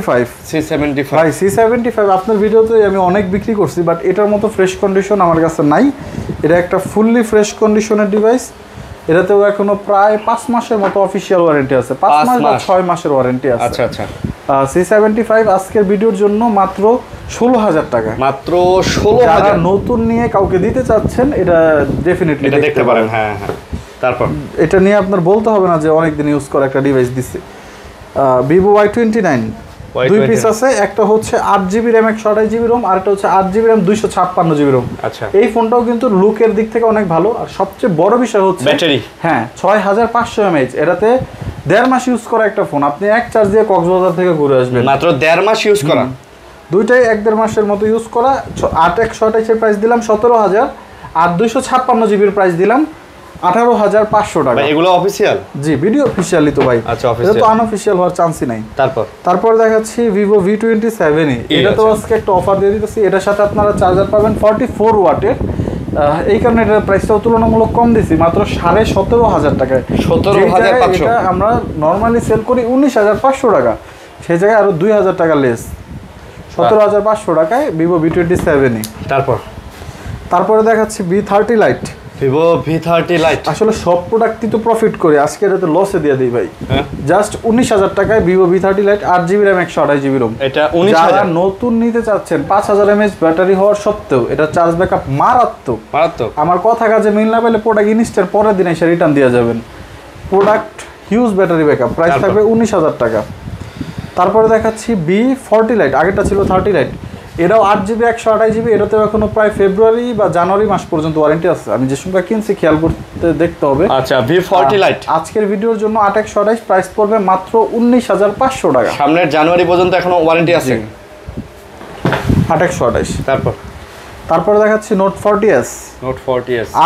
ভাই C75 আপনার ভিডিওতে আমি অনেক বিক্রি করছি বাট এটার মতো ফ্রেশ কন্ডিশন আমার কাছে নাই এটা একটা ফুললি ফ্রেশ কন্ডিশনের ডিভাইস এটাতেও এখনো প্রায় 5 মাসের মতো অফিশিয়াল ওয়ারেন্টি আছে 5 মাস বা 6 মাসের ওয়ারেন্টি আছে আচ্ছা C75 আজকের ভিডিওর জন্য মাত্র 16,000 টাকা মাত্র 16,000 যারা নতুন নিয়ে কাউকে দিতে চাচ্ছেন এটা ডেফিনেটলি দেখতে পারেন হ্যাঁ তারপর এটা নিয়ে আপনার বলতে হবে না যে অনেক দিন ইউজ করা একটা ডিভাইস দিচ্ছে Vivo Y29 দুই পিস আছে একটা হচ্ছে 8GB RAM 128GB ROM আর একটা হচ্ছে 8GB RAM 256GB ROM আচ্ছা এই ফোনটাও কিন্তু লুকের দিক থেকে অনেক ভালো আর সবচেয়ে বড় বিষয় হচ্ছে ব্যাটারি হ্যাঁ 6500 mAh এটাতে 1.5 মাস ইউজ করা একটা ফোন আপনি এক চার্জ দিয়ে কক্সবাজার থেকে ঘুরে আসবেন মাত্র 1.5 মাস ইউজ করা দুইটাই 1.5 মাসের মতো ইউজ করা 8 এর প্রাইস দিলাম 17,000 আর 256GB এর প্রাইস দিলাম 18,500 টাকা এগুলো অফিশিয়াল জি ভিডিও অফিশিয়ালি তো ভাই আচ্ছা এটা তো আনঅফিশিয়াল হওয়ার চান্সই নাই তারপর দেখাচ্ছি Vivo V27 এটা তো আজকে একটা অফার দিয়ে দিতেছি এটার সাথে আপনারা চার্জার পাবেন 44 ওয়াটের এই কারণে এটার প্রাইসটাও তুলনামূলক কম দিছি মাত্র 17,500 টাকায় 17,500 এটা আমরা নরমালি সেল করি 19,500 টাকা সেই জায়গায় আরো 2,000 টাকা লেস 17,500 টাকায় Vivo V27 তারপরে দেখাচ্ছি V30 Lite Vivo V30 Lite আসলে সব প্রোডাক্টই তো প্রফিট করে আজকে এটাতে লসে দিয়ে দিই ভাই জাস্ট 19,000 টাকায় Vivo V30 Lite 8GB RAM 128GB ROM এটা 19,000 যারা নতুন নিতে চাচ্ছেন 5000 mAh ব্যাটারি হওয়ার সত্ত্বেও এটা চার্জ ব্যাকআপ মারাত্মক আমার কথা কাজে মিল না পেলে প্রোডাক্ট ইনস্টার পরের দিন এসে রিটার্ন দিয়ে যাবেন product huge battery backup price থাকবে 19,000 টাকা তারপরে দেখাচ্ছি B40 Lite আগেরটা ছিল 30 Lite এটাও 8GB 128GB এটাতেও এখনো প্রায় ফেব্রুয়ারি বা জানুয়ারি মাস পর্যন্ত ওয়ারেন্টি আছে আমি যে সময় কিনছি খেয়াল করতে দেখতে হবে আচ্ছা V40 Lite আজকের ভিডিওর জন্য 8 প্রাইস পড়বে মাত্র 19,500 টাকা সামনের জানুয়ারি পর্যন্ত এখনো ওয়ারেন্টি আছে 8 তারপরে দেখাচ্ছি Note 40s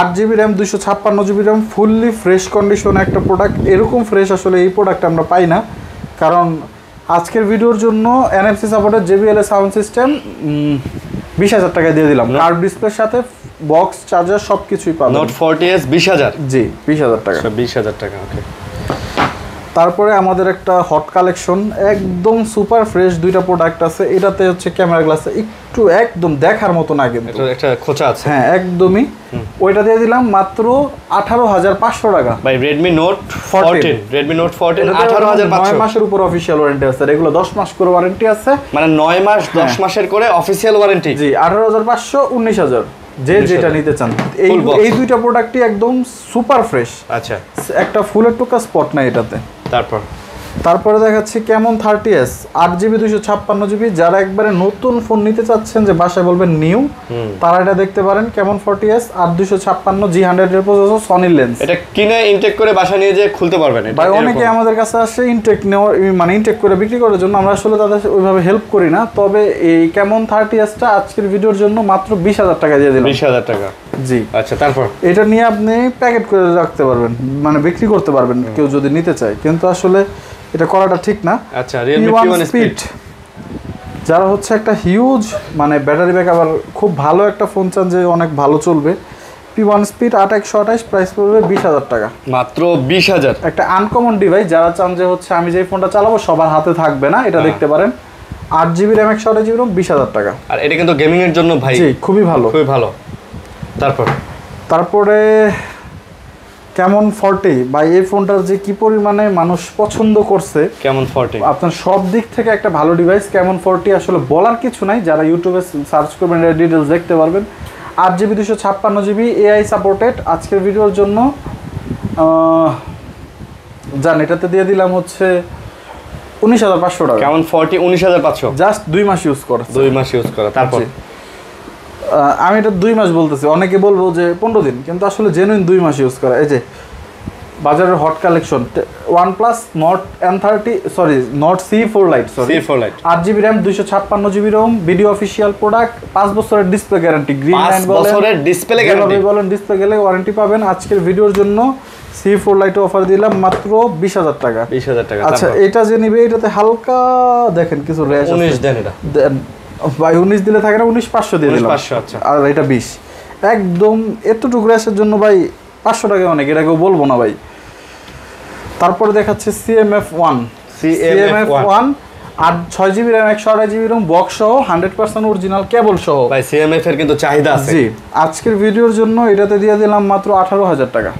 8GB RAM 256GB RAM fully fresh condition একটা প্রোডাক্ট এরকম ফ্রেশ আসলে এই প্রোডাক্ট আমরা পাই না কারণ আজকের ভিডিওর জন্য NFC supported JBL sound system 20,000 টাকায় দিয়ে দিলাম কার্ভ ডিসপ্লের সাথে বক্স চার্জার সবকিছুই পাবেন Note 40s 20,000 জি 20,000 টাকা 20,000 টাকা ওকে তারপরে আমাদের একটা হট কালেকশন একদম সুপার ফ্রেশ দুইটা প্রোডাক্ট আছে এটাতে হচ্ছে ক্যামেরা গ্লাস একটু একদম দেখার মতো না কিন্তু এটা একটা খোঁচা আছে হ্যাঁ একদমই ওইটা দিয়ে দিলাম মাত্র 18,500 টাকা ভাই Redmi Note 14 18,500 9 মাসের উপর অফিশিয়াল ওয়ারেন্টি আছে এগুলো 10 মাস করে ওয়ারেন্টি আছে মানে 9 মাস 10 মাসের করে অফিশিয়াল ওয়ারেন্টি জি 18,500 19,000 যে যেটা নিতে চান এই দুইটা প্রোডাক্টই একদম সুপার ফ্রেশ আচ্ছা একটা ফুলের টুকা স্পট নাই এটাতে তারপরে দেখাচ্ছি কেমন 30s 8GB 256GB, যারা একবারে নতুন ফোন নিতে চাচ্ছেন যে বাসায় বলবেন নিউ, তারা এটা দেখতে পারেন কেমন 40s 8256 G100 এর প্রসেসর, সনি লেন্স। এটা কিনে ইনটেক করে বাসা নিয়ে যে খুলতে পারবেন। ভাই অনেকে আমাদের কাছে আসে ইনটেক নেওয়ার, মানে ইনটেক করে বিক্রি করার জন্য, আমরা আসলে তাদের ওইভাবে হেল্প করি না। তবে এই কেমন 30sটা আজকের ভিডিওর জন্য মাত্র 20000 টাকা দিয়ে দিলাম। 20000 টাকা, জি। আচ্ছা, তারপর এটা নিয়ে আপনি প্যাকেট করে রাখতে পারবেন, মানে বিক্রি করতে পারবেন কেউ যদি নিতে চায়, কিন্তু আসলে এটা করাটা ঠিক না। আচ্ছা, Realme P1 Speed, যারা হচ্ছে একটা হিউজ মানে ব্যাটারি ব্যাকআপ আর খুব ভালো একটা ফোন চান যে অনেক ভালো চলবে, P1 Speed 8128, প্রাইস পড়বে 20000 টাকা, মাত্র 20000। একটা আনকমন ডিভাইস, যারা চান যে হচ্ছে আমি যেই ফোনটা চালাবো সবার হাতে থাকবে না, এটা দেখতে পারেন। 8GB RAM 128GB ROM, 20000 টাকা। আর এটা কিন্তু গেমিং এর জন্য ভাই জি, খুবই ভালো, খুবই ভালো। তারপরে কেমন 40, ভাই এই ফোনটার যে কি পরিমাণে মানুষ পছন্দ করছে, কেমন 40 আপনার সব দিক থেকে একটা ভালো ডিভাইস। কেমন 40 আসলে বলার কিছু নাই, যারা ইউটিউবে সার্চ করবেন এর ডিটেইলস দেখতে পারবেন। 8GB 256GB AI supported. আজকের ভিডিওর জন্য জান এটাতে দিয়ে দিলাম হচ্ছে 19500 টাকা। কেমন 40 19500, জাস্ট 2 মাস ইউজ করা, 2 মাস ইউজ করা। তারপর আমি এটা 2 মাস বলতেছি, অনেকে বলবো যে 15 দিন, কিন্তু আসলে জেনুইন 2 মাস ইউজ করা। এই যে বাজারের hot collection OnePlus Nord M30, sorry Nord C4 Lite, sorry C4 Lite, 8GB RAM 256GB ROM, video official product, 5 বছরের ডিসপ্লে গ্যারান্টি, গ্রিন লাইন বলেন, 5 বছরের ডিসপ্লে গ্যারান্টি বলেন, ডিসপ্লে গেলে ওয়ারেন্টি পাবেন। আজকের ভিডিওর জন্য C4 Lite অফার দিলাম মাত্র 20000 টাকা। 20000 টাকা। আচ্ছা, এটা যে নিবে এটাতে হালকা দেখেন কিছু রেশ আছে, 19 দেন এটা ভাই 19 দিলে থাকে না, 19500 দিয়ে দিলাম। 19500, আচ্ছা। আর এটা 20, একদম এতটুকু রেশের জন্য ভাই 500 টাকা অনেক, এটা কেউ বলবো না ভাই। তারপরে দেখাচ্ছে CMF1 আর 6GB RAM 128GB ROM, box সহ 100% অরিজিনাল কেবল সহ। ভাই CMF এর কিন্তু চাহিদা আছে। জি, আজকের ভিডিওর জন্য এটাতে দিয়ে দিলাম মাত্র 18000 টাকা।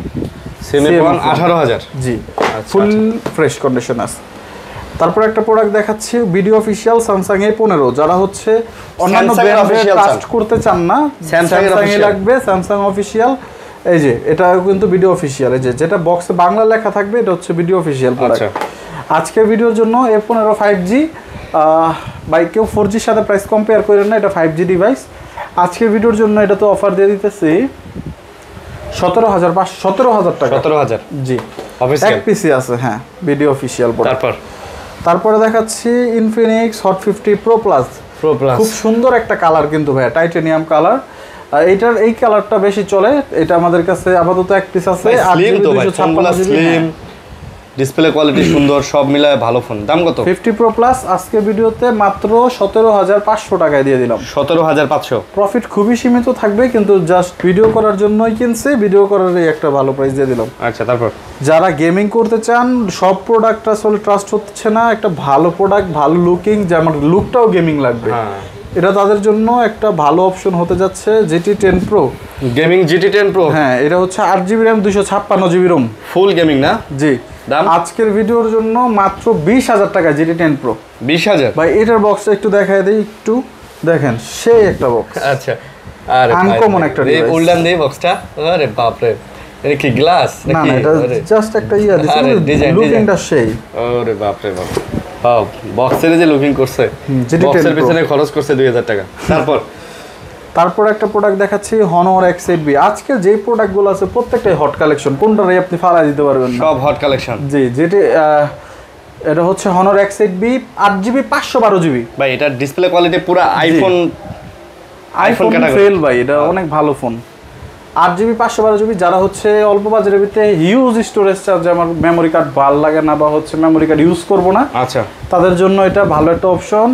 CMF1 18000, জি, ফুল ফ্রেশ কন্ডিশন আছে। তারপর একটা প্রোডাক্ট দেখাচ্ছি, ভিডিও অফিশিয়াল স্যামসাং A15, যারা হচ্ছে অন্যান্য ব্র্যান্ডে ট্রাস্ট করতে চান না, স্যামসাং এ লাগবে, স্যামসাং অফিশিয়াল। এই যে এটা কিন্তু ভিডিও অফিশিয়াল, এই যে যেটা বক্সে বাংলা লেখা থাকবে এটা হচ্ছে ভিডিও অফিশিয়াল প্রোডাক্ট। আজকের ভিডিওর জন্য A15 5G, বাই কেউ 4G এর সাথে প্রাইস কম্পেয়ার করেন না, এটা 5G ডিভাইস। আজকের ভিডিওর জন্য এটা তো অফার দিয়ে দিতেছি 17000 টাকা। 17000, জি, অফিশিয়াল এক পিসি আছে, হ্যাঁ, ভিডিও অফিশিয়াল প্রোডাক্ট। তারপরে দেখাচ্ছি Infinix Hot 50 Pro Plus, খুব সুন্দর একটা কালার কিন্তু ভাই, টাইটানিয়াম কালার। এইটার এই কালারটা বেশি চলে, এটা আমাদের কাছে আপাতত এক পিস আছে। 8GB 256GB, ডিসপ্লে কোয়ালিটি সুন্দর, সব মিলায় ভালো ফোন। দাম কত? 50 Pro Plus আজকে ভিডিওতে মাত্র 17500 টাকায় দিয়ে দিলাম। 17500, প্রফিট খুবই সীমিত থাকবে, কিন্তু জাস্ট ভিডিও করার জন্যই কিনছে, ভিডিও করারই একটা ভালো প্রাইস দিয়ে দিলাম। আচ্ছা, তারপর যারা গেমিং করতে চান, সব প্রোডাক্ট আসলে ট্রাস্ট হচ্ছে না, একটা ভালো প্রোডাক্ট, ভালো লুকিং, যেমন লুকটাও গেমিং লাগবে, এটা তাদের জন্য একটা ভালো অপশন হতে যাচ্ছে GT10 Pro gaming. GT10 Pro, হ্যাঁ, এটা হচ্ছে 8GB RAM 256GB ROM, full gaming না? জি। দাম আজকের ভিডিওর জন্য মাত্র 20000 টাকা GT10 Pro। 20000, ভাই এটার বক্সটা একটু দেখায় দেই, একটু দেখেন, সেই একটা বক্স। আচ্ছা, আরে আনকমন একটা ডিভাইস। এই উল্টান দেই বক্সটা, আরে বাপ রে, এটা কি গ্লাস নাকি? না, এটা জাস্ট একটা ইয়া দিছে, লুকিংটা সেই, আরে বাপ রে বাপ। বক্সের যে লুকিং করছে, বক্সের পিছনে খরচ করছে 2000 টাকা। তারপর একটা প্রোডাক্ট দেখাচ্ছি Honor X8B। আজকে যে প্রোডাক্টগুলো আছে প্রত্যেকটাই হট কালেকশন, কোনটারই আপনি ফালা দিতে পারবেন না, সব হট কালেকশন। জি, যেটা এটা হচ্ছে Honor X8B 8GB 512GB। ভাই এটা ডিসপ্লে কোয়ালিটি পুরো আইফোন ফেল ভাই, এটা অনেক ভালো ফোন। 8GB 512GB, যারা হচ্ছে অল্প বাজারের ভিতরে হিউজ স্টোরেজ চার্জ, আমার মেমোরি কার্ড ভালো লাগে না বা হচ্ছে মেমোরি কার্ড ইউজ করব না, আচ্ছা, তাদের জন্য এটা ভালো একটা অপশন।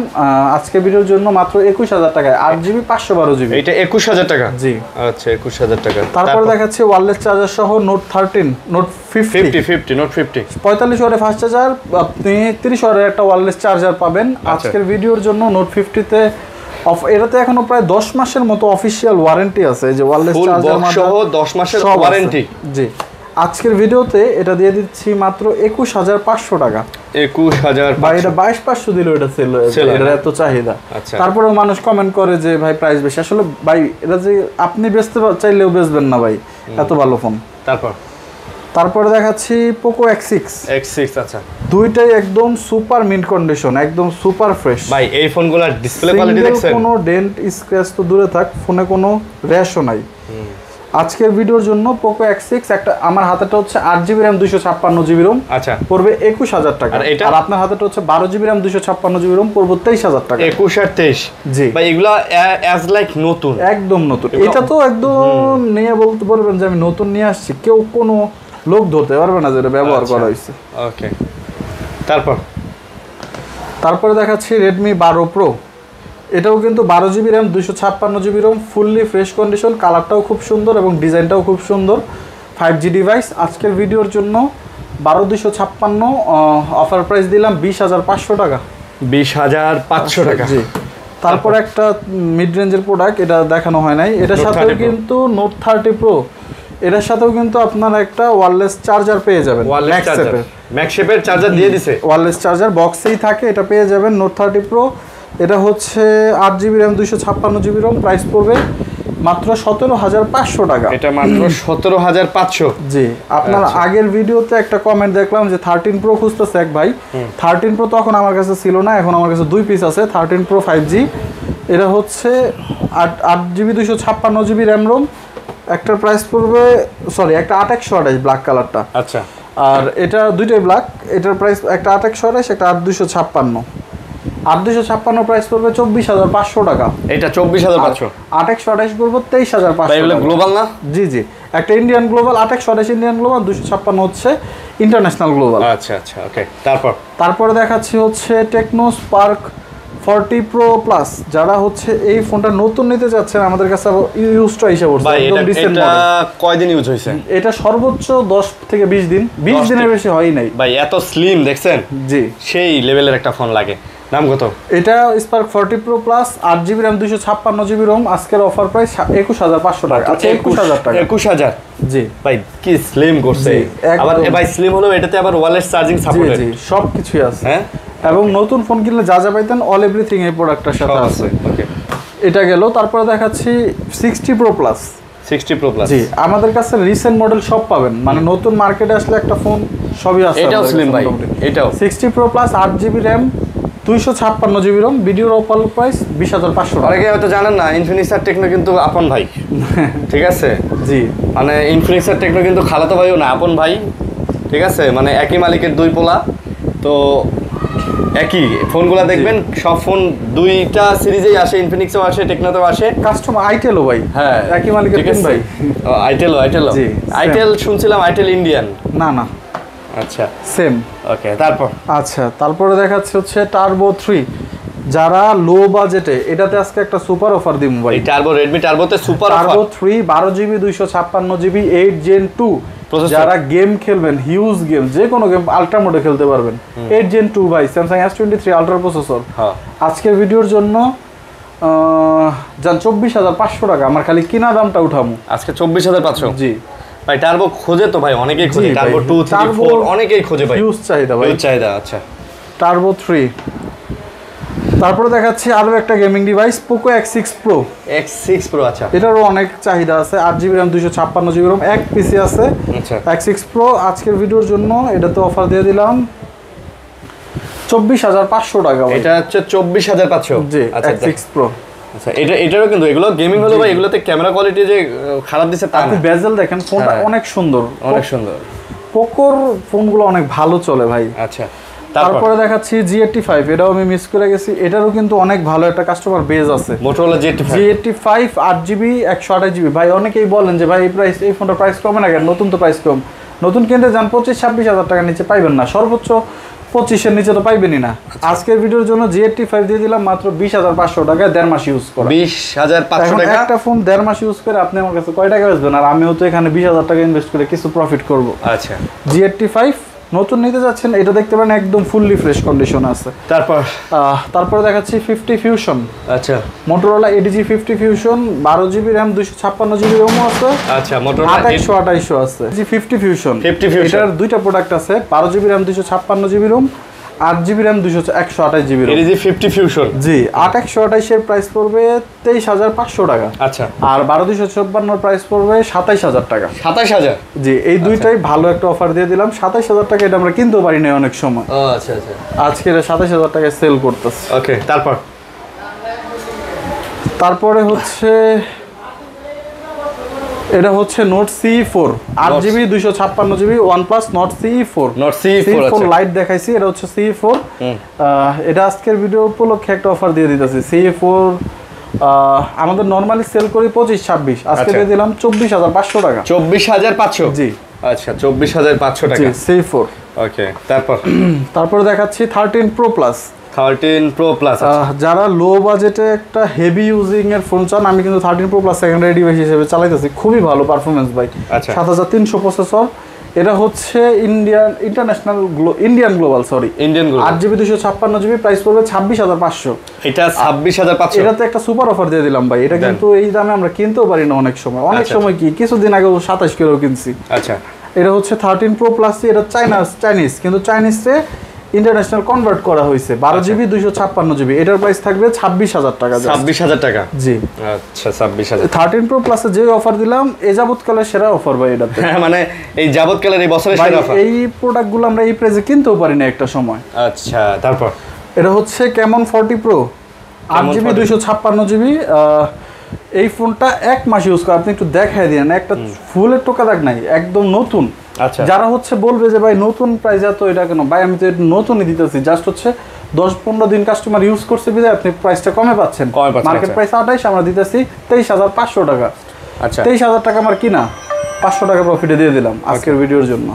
আজকে ভিডিওর জন্য মাত্র 21000 টাকায় 8GB 512GB, এটা 21000 টাকা। জি, আচ্ছা, 21000 টাকা। তারপর দেখাচ্ছি ওয়্যারলেস চার্জার সহ Note 13, Note 50, Note 50 45 ওয়াটের ফাস্ট চার্জার, আপনি 30 ওয়াটের একটা ওয়্যারলেস চার্জার পাবেন। আজকের ভিডিওর জন্য Note 50-তে এটাতে এখনো প্রায় 10 মাসের মতো অফিশিয়াল ওয়ারেন্টি আছে, যে ওয়্যারলেস চার্জার সহ 10 মাসের ওয়ারেন্টি। জি, আজকের ভিডিওতে এটা দিয়ে দিচ্ছি মাত্র 21500 টাকা। 21000, ভাই এটা 22500 দিলেও এটা সেল হয়ে যায়, এটার এত চাহিদা। তারপরেও মানুষ কমেন্ট করে যে ভাই প্রাইস বেশি, আসলে ভাই এটা যে আপনি বেচতে চাইলেও বেচবেন না ভাই, এত ভালো ফোন। তারপরে দেখাচ্ছি পোকো X6। আচ্ছা, দুইটাই একদম সুপার মিন্ট কন্ডিশন, একদম সুপার ফ্রেশ ভাই। এই ফোনগুলোর ডিসপ্লে কোয়ালিটি দেখছেন? কোনো ডেন্ট স্ক্র্যাচ তো দূরে থাক, ফোনে কোনো র্যাশও নাই। আজকের ভিডিওর জন্য পোকো X6 একটা, আমার হাতেটা হচ্ছে 8GB RAM 256GB ROM, আচ্ছা, পড়বে 21000 টাকা। আর আপনার হাতেটা হচ্ছে 12GB RAM 256GB ROM, পড়বে 23000 টাকা। 21 আর 23, জি ভাই। এগুলা অ্যাজ লাইক নতুন, একদম নতুন। এটা তো একদম নিয়ে বলতে পারবেন যে আমি নতুন নিয়ে আসছি, কেউ কোনো লোক ধরতে পারবে না যে এটা ব্যবহার করা হয়েছে। ওকে, তারপরে দেখাচ্ছি Redmi 12 Pro। এটাও কিন্তু 12GB RAM 256GB ROM, fully fresh condition, কালারটাও খুব সুন্দর এবং ডিজাইনটাও খুব সুন্দর, 5G ডিভাইস। আজকের ভিডিওর জন্য 12256 অফার প্রাইস দিলাম 20500 টাকা। 20500 টাকা, জি। তারপর একটা মিড রেঞ্জের প্রোডাক্ট, এটা দেখানো হয় নাই, এটার সাথেও কিন্তু Note 30 Pro, এটার সাথেও কিন্তু আপনারা একটা ওয়্যারলেস চার্জার পেয়ে যাবেন। ম্যাগসেপের চার্জার দিয়ে দিছে, ওয়্যারলেস চার্জার বক্সেই থাকে, এটা পেয়ে যাবেন Note 30 Pro। এটা হচ্ছে 8GB RAM 256GB ROM, price পড়বে মাত্র 17500 টাকা। এটা মাত্র 17500, জি। আপনার আগের ভিডিওতে একটা কমেন্ট দেখলাম যে 13 Pro খুঁজতেছে এক ভাই। 13 Pro তখন আমার কাছে ছিল না, এখন আমার কাছে 2 পিস আছে 13 Pro 5G। এটা হচ্ছে 8GB 256GB RAM ROM, একটা প্রাইস পড়বে, সরি, একটা 8128 ব্ল্যাক কালারটা, আচ্ছা। আর এটা দুইটাই ব্ল্যাক। এটার প্রাইস একটা 8128, একটা 8256। 8256 প্রাইস পড়বে 24500 টাকা। এটা 24500, 8128 পড়বে 23500। এগুলো গ্লোবাল না? জি জি, একটা ইন্ডিয়ান গ্লোবাল, 8128 ইন্ডিয়ান গ্লোবাল, 256 হচ্ছে ইন্টারন্যাশনাল গ্লোবাল। আচ্ছা আচ্ছা, ওকে। তারপরে দেখাচ্ছি হচ্ছে টেকনো স্পার্ক 40 Pro Plus। যারা হচ্ছে এই ফোনটা নতুন নিতে যাচ্ছেন, আমাদের কাছে ইউজটা হিসেবে পড়ছে, একদম রিসেন্ট মডেল। এটা কয়দিন ইউজ হইছে? এটা সর্বোচ্চ 10 থেকে 20 দিন, 20 দিনের বেশি হয় নাই ভাই। এত স্লিম দেখছেন? জি, সেই লেভেলের একটা ফোন লাগে। দাম কত? এটা spark 40 Pro Plus, 8GB RAM 256GB ROM, আজকের অফার প্রাইস 21500 টাকা। আচ্ছা, 21000 টাকা। 21000, জি ভাই। কি স্লিম করছে আবার ভাই। স্লিম হলো, এটাতে আবার ওয়্যারলেস চার্জিং সাপোর্টেড, জি, সবকিছুই আছে। হ্যাঁ, এবং নতুন ফোন কিনলে যা যা পাইতেন অল এভরিথিং এই প্রোডাক্টটার সাথে আছে। ওকে, এটা গেল। তারপরে দেখাচ্ছি 60 Pro Plus। 60 Pro Plus, জি, আমাদের কাছে রিসেন্ট মডেল সব পাবেন, মানে নতুন মার্কেটে আসলে একটা ফোন সবই আছে। এটাও স্লিম ভাই, এটাও 60 Pro Plus, 8GB RAM 256GB ROM, ভিডিওর অফার প্রাইস 20500 টাকা। অনেকে হয়তো জানেন না, ইনফিনিক্স আর টেকনো কিন্তু আপন ভাই। ঠিক আছে, জি, মানে ইনফিনিক্স আর টেকনো কিন্তু খালাতো ভাইও না, আপন ভাই। ঠিক আছে, মানে একই মালিকের দুই পোলা, তো একই ফোনগুলো দেখবেন, সব ফোন দুইটা সিরিজেই আসে, ইনফিনিক্সও আসে, টেকনোতেও আসে। কাস্টমার আইটেলও ভাই, হ্যাঁ, একই মালিকের তিন ভাই। আইটেলও জি, আইটেল শুনছিলাম, আইটেল ইন্ডিয়ান না? আচ্ছা, সেম। ওকে, তারপরে দেখাচ্ছে হচ্ছে টার্বো 3। যারা লো বাজেটে, এটাতে আজকে একটা সুপার অফার দিব ভাই। টার্বো, রেডমি টার্বোতে super offer. Turbo 3 12GB 256GB 8 Gen 2। যারা গেম খেলবেন, হিউজ গেম, যে কোনো গেম আলট্রা মোডে খেলতে পারবেন, 8 Gen 2 ভাই, Samsung S23 আলট্রা প্রসেসর। আজকের ভিডিওর জন্য জান 24500 টাকা। আমার খালি কিনা দামটা উঠামু আজকে 24500। জি ভাই, টার্বো খোঁজে তো ভাই, অনেকেই খোঁজে। টার্বো 2 3 4 অনেকেই খোঁজে ভাই, হিউজ চাহিদা ভাই, হিউজ চাহিদা। আচ্ছা, টার্বো 3। তারপরে দেখাচ্ছি আরো একটা gaming device, Poco X6 Pro। X6 Pro, আচ্ছা, এটারও অনেক চাহিদা আছে, 8GB RAM 256GB ROM, এক পিসি আছে। আচ্ছা, X6 Pro আজকের ভিডিওর জন্য এটাতে অফার দিয়ে দিলাম 24500 টাকা। এটা হচ্ছে 24500, জি, X6 Pro। আচ্ছা, এটারও কিন্তু এগুলো গেমিং হলো ভাই, এগুলোতে ক্যামেরা কোয়ালিটি যে খারাপ দিছে তা না। আপনি বেজেল দেখেন, ফোনটা অনেক সুন্দর, অনেক সুন্দর। পোকোর ফোনগুলো অনেক ভালো চলে ভাই। আচ্ছা, তারপরে দেখাচ্ছি G85। এটাও আমি মিস করে গেছি, এটারও কিন্তু অনেক ভালো একটা কাস্টমার বেজ আছে। Motorola G85 8GB 128GB। ভাই, অনেকেই বলেন যে ভাই এই ফোনটার প্রাইস কমে না কেন, নতুন তো প্রাইস কম। নতুন কিনতে যান 25-26 টাকার নিচে পাইবেন না, সর্বোচ্চ 25-এর নিচে তো পাইবেনই না। আজকের ভিডিওর জন্য G85 দিয়ে দিলাম মাত্র 20500 টাকায়, 1.5 মাস ইউজ করা। 20500 টাকা একটা ফোন 1.5 মাস ইউজ করে আপনি আমার কাছে কয় টাকা বেচবেন? আর আমিও তো এখানে 20000 টাকা ইনভেস্ট করে কিছু প্রফিট করব। আচ্ছা, G85 নতুন নিতে যাচ্ছেন, এটা দেখতে পারেন একদম ফুললি ফ্রেশ কন্ডিশন আছে। তারপরে দেখাচ্ছি 50 Fusion। আচ্ছা, Motorola ADG 50 Fusion, 12GB RAM 256GB ROM আছে। আচ্ছা, Motorola 128 আছে। G50 Fusion, এটার দুইটা প্রোডাক্ট আছে, 12GB RAM 256GB ROM, 8GB RAM 128GB এর যে 50 ফিউশন জি 8128 এর প্রাইস পড়বে 23500 টাকা। আচ্ছা আর 12256 এর প্রাইস পড়বে 27000 টাকা। 27000 জি এই দুইটাই ভালো একটা অফার দিয়ে দিলাম। 27000 টাকা এটা আমরা কিনতেও পারি না অনেক সময়। ও আচ্ছা আচ্ছা আজকে এটা 27000 টাকায় সেল করতেছে। ওকে তারপরে হচ্ছে এটা হচ্ছে note CE4 8GB 256GB OnePlus note CE4 light দেখাইছি। এটা হচ্ছে CE4 এটা আজকের ভিডিও উপলক্ষে একটা অফার দিয়ে দিতেছি। CE4 আমাদের নরমালি সেল করি 25-26, আজকে দিয়ে দিলাম 24500 টাকা। 24500 জি আচ্ছা 24500 টাকা CE4। ওকে তারপর দেখাচ্ছি 13 Pro Plus 13 Pro Plus যারা লো বাজেটে একটা হেভি ইউজিং এর ফোন চান, আমি কিন্তু 13 Pro Plus সেকেন্ডারি ডিভাইস হিসেবে চালাইতেছি। খুবই ভালো পারফরম্যান্স ভাই। 7300 প্রসেসর। এটা হচ্ছে Indian global 8GB 256GB price পড়বে 26500। এটা 26500। এটাতে একটা সুপার অফার দিয়ে দিলাম ভাই। এটা কিন্তু এই দামে আমরা কিনতেও পারি না অনেক সময় কি কিছুদিন আগে 27 কিলো কিনছি। আচ্ছা এটা হচ্ছে 13 Pro Plus। এটা চাইনিজ কিন্তু চাইনিজে ইন্টারন্যাশনাল কনভার্ট করা হয়েছে 12GB 256GB। এটার প্রাইস থাকবে 26000 টাকা। 26000 টাকা জি আচ্ছা 26000। 13 Pro Plus এ যে অফার দিলাম এই যাবতকালের সেরা অফার ভাই এটাতে। মানে এই যাবতকালের এই বছরের সেরা অফার। এই প্রোডাক্টগুলো আমরা এই প্রাইসে কিনতেও পারি না একটা সময়। আচ্ছা তারপর এটা হচ্ছে Camon 40 Pro 8GB 256GB। এই ফোনটা এক মাস ইউজ করে আপনি একটু দেখাই দিন, একটা ফুলের টোকা দাগ নাই, একদম নতুন। আচ্ছা যারা হচ্ছে বলবে যে ভাই নতুন প্রাইস এত এটা কেন, ভাই আমি তো নতুনই দিতেছি, জাস্ট হচ্ছে 10-15 দিন কাস্টমার ইউজ করছে বিধায় আপনি প্রাইসটা কমে পাচ্ছেন। মার্কেট প্রাইস 28, আমরা দিতেছি 23500 টাকা। আচ্ছা 23000 টাকা আমার কিনা, 500 টাকা প্রফিটে দিয়ে দিলাম আজকের ভিডিওর জন্য।